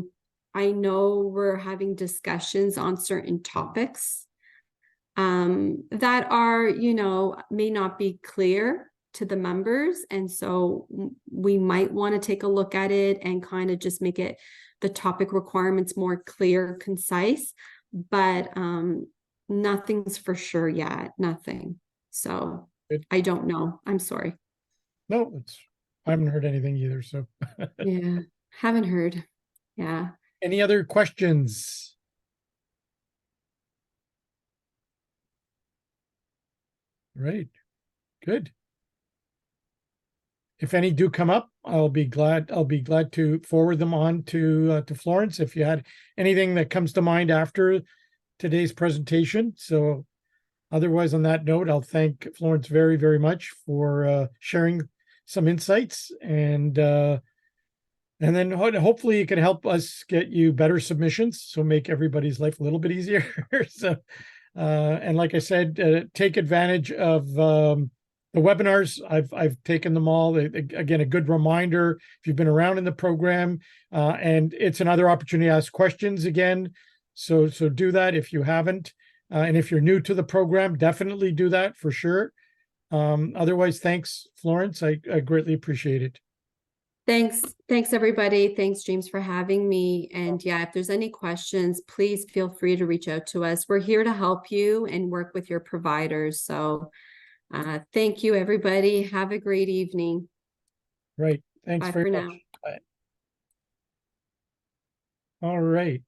know we're having discussions on certain topics that are, you know, may not be clear to the members. And so we might want to take a look at it and kind of just make it, the topic requirements, more clear, concise, but nothing's for sure yet, nothing. So I don't know. I'm sorry. No, I haven't heard anything either. So yeah, haven't heard. Yeah. Any other questions? Right. Good. If any do come up, I'll be glad to forward them on to Florence if you had anything that comes to mind after today's presentation. So otherwise, on that note, I'll thank Florence very, very much for sharing some insights, and then hopefully it can help us get you better submissions, so make everybody's life a little bit easier. So and like I said, take advantage of the webinars, I've taken them all. Again, a good reminder if you've been around in the program, and it's another opportunity to ask questions again. So do that if you haven't. And if you're new to the program, definitely do that for sure. Otherwise, thanks, Florence. I greatly appreciate it. Thanks everybody. Thanks, James, for having me. And yeah, if there's any questions, please feel free to reach out to us. We're here to help you and work with your providers. So thank you, everybody. Have a great evening. Right. Thanks Bye very for much. now. Bye. All right.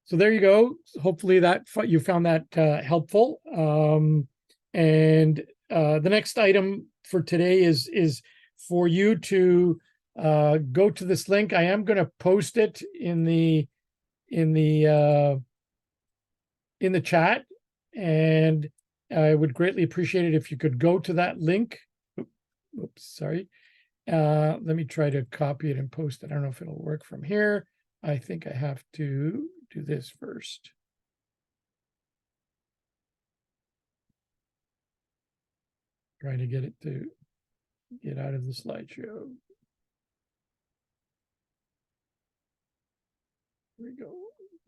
So there you go. Hopefully that you found that helpful. And the next item for today is for you to go to this link. I am going to post it in the chat, and I would greatly appreciate it if you could go to that link. Oops, sorry. Let me try to copy it and post it. I don't know if it'll work from here. I think I have to do this first. Trying to get it to get out of the slideshow. There we go.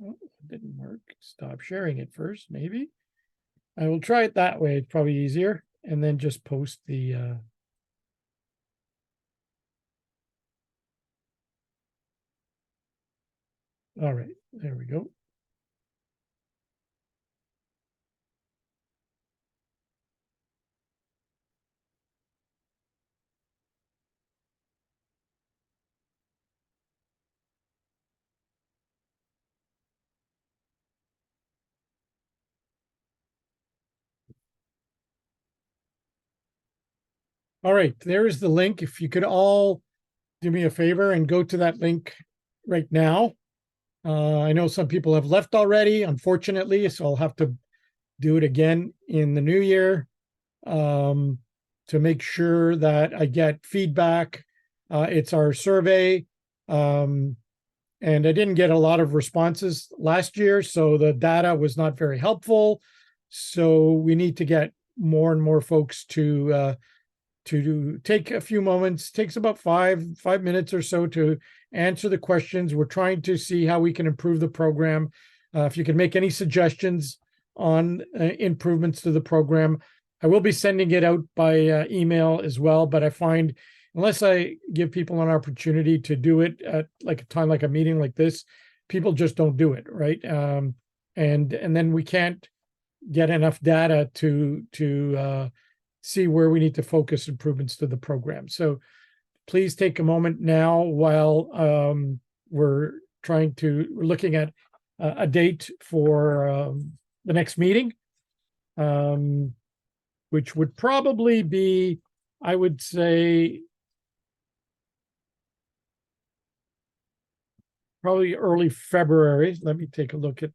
Oh, it didn't work. Stop sharing it first, maybe. I will try it that way. It's probably easier. And then just post the all right, there we go. All right, there's the link. If you could all do me a favor and go to that link right now. I know some people have left already, unfortunately, so I'll have to do it again in the new year to make sure that I get feedback. It's our survey, and I didn't get a lot of responses last year, so the data was not very helpful. So we need to get more and more folks to take a few moments. Takes about five minutes or so to answer the questions. We're trying to see how we can improve the program. If you can make any suggestions on improvements to the program, I will be sending it out by email as well. But I find unless I give people an opportunity to do it at like a time like a meeting like this, people just don't do it, right? And then we can't get enough data to see where we need to focus improvements to the program. So please take a moment now while we're looking at a date for the next meeting, which would probably be, I would say, probably early February. Let me take a look at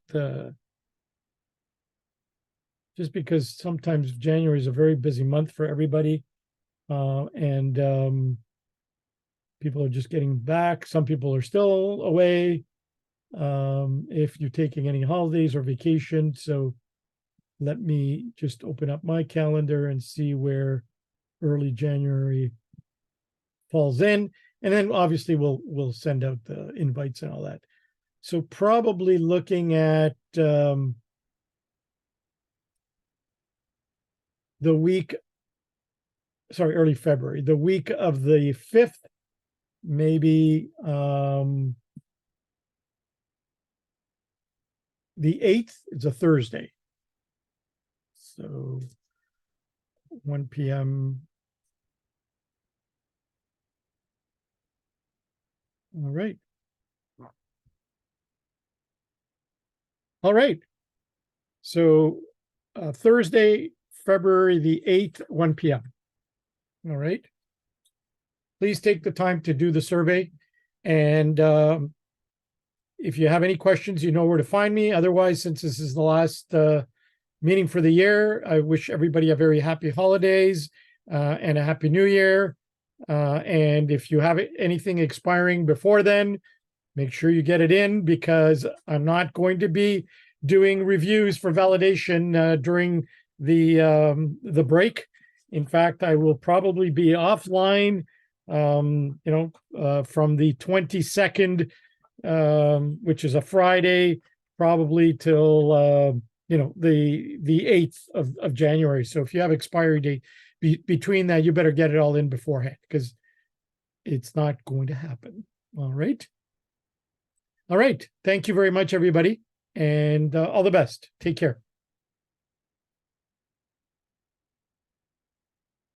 just because sometimes January is a very busy month for everybody. And people are just getting back. Some people are still away. If you're taking any holidays or vacation. So let me just open up my calendar and see where early January falls in. And then obviously we'll send out the invites and all that. So probably looking at early February, the week of the 5th, maybe the 8th is a Thursday. So 1 p.m. All right. All right. So Thursday, February the 8th, 1 p.m. All right. Please take the time to do the survey. And if you have any questions, you know where to find me. Otherwise, since this is the last meeting for the year, I wish everybody a very happy holidays and a happy new year. And if you have anything expiring before then, make sure you get it in, because I'm not going to be doing reviews for validation during the break. In fact, I will probably be offline, from the 22nd, which is a Friday, probably till the 8th of January. So if you have expiry date between that, you better get it all in beforehand, because it's not going to happen. All right. All right. Thank you very much, everybody. And all the best. Take care.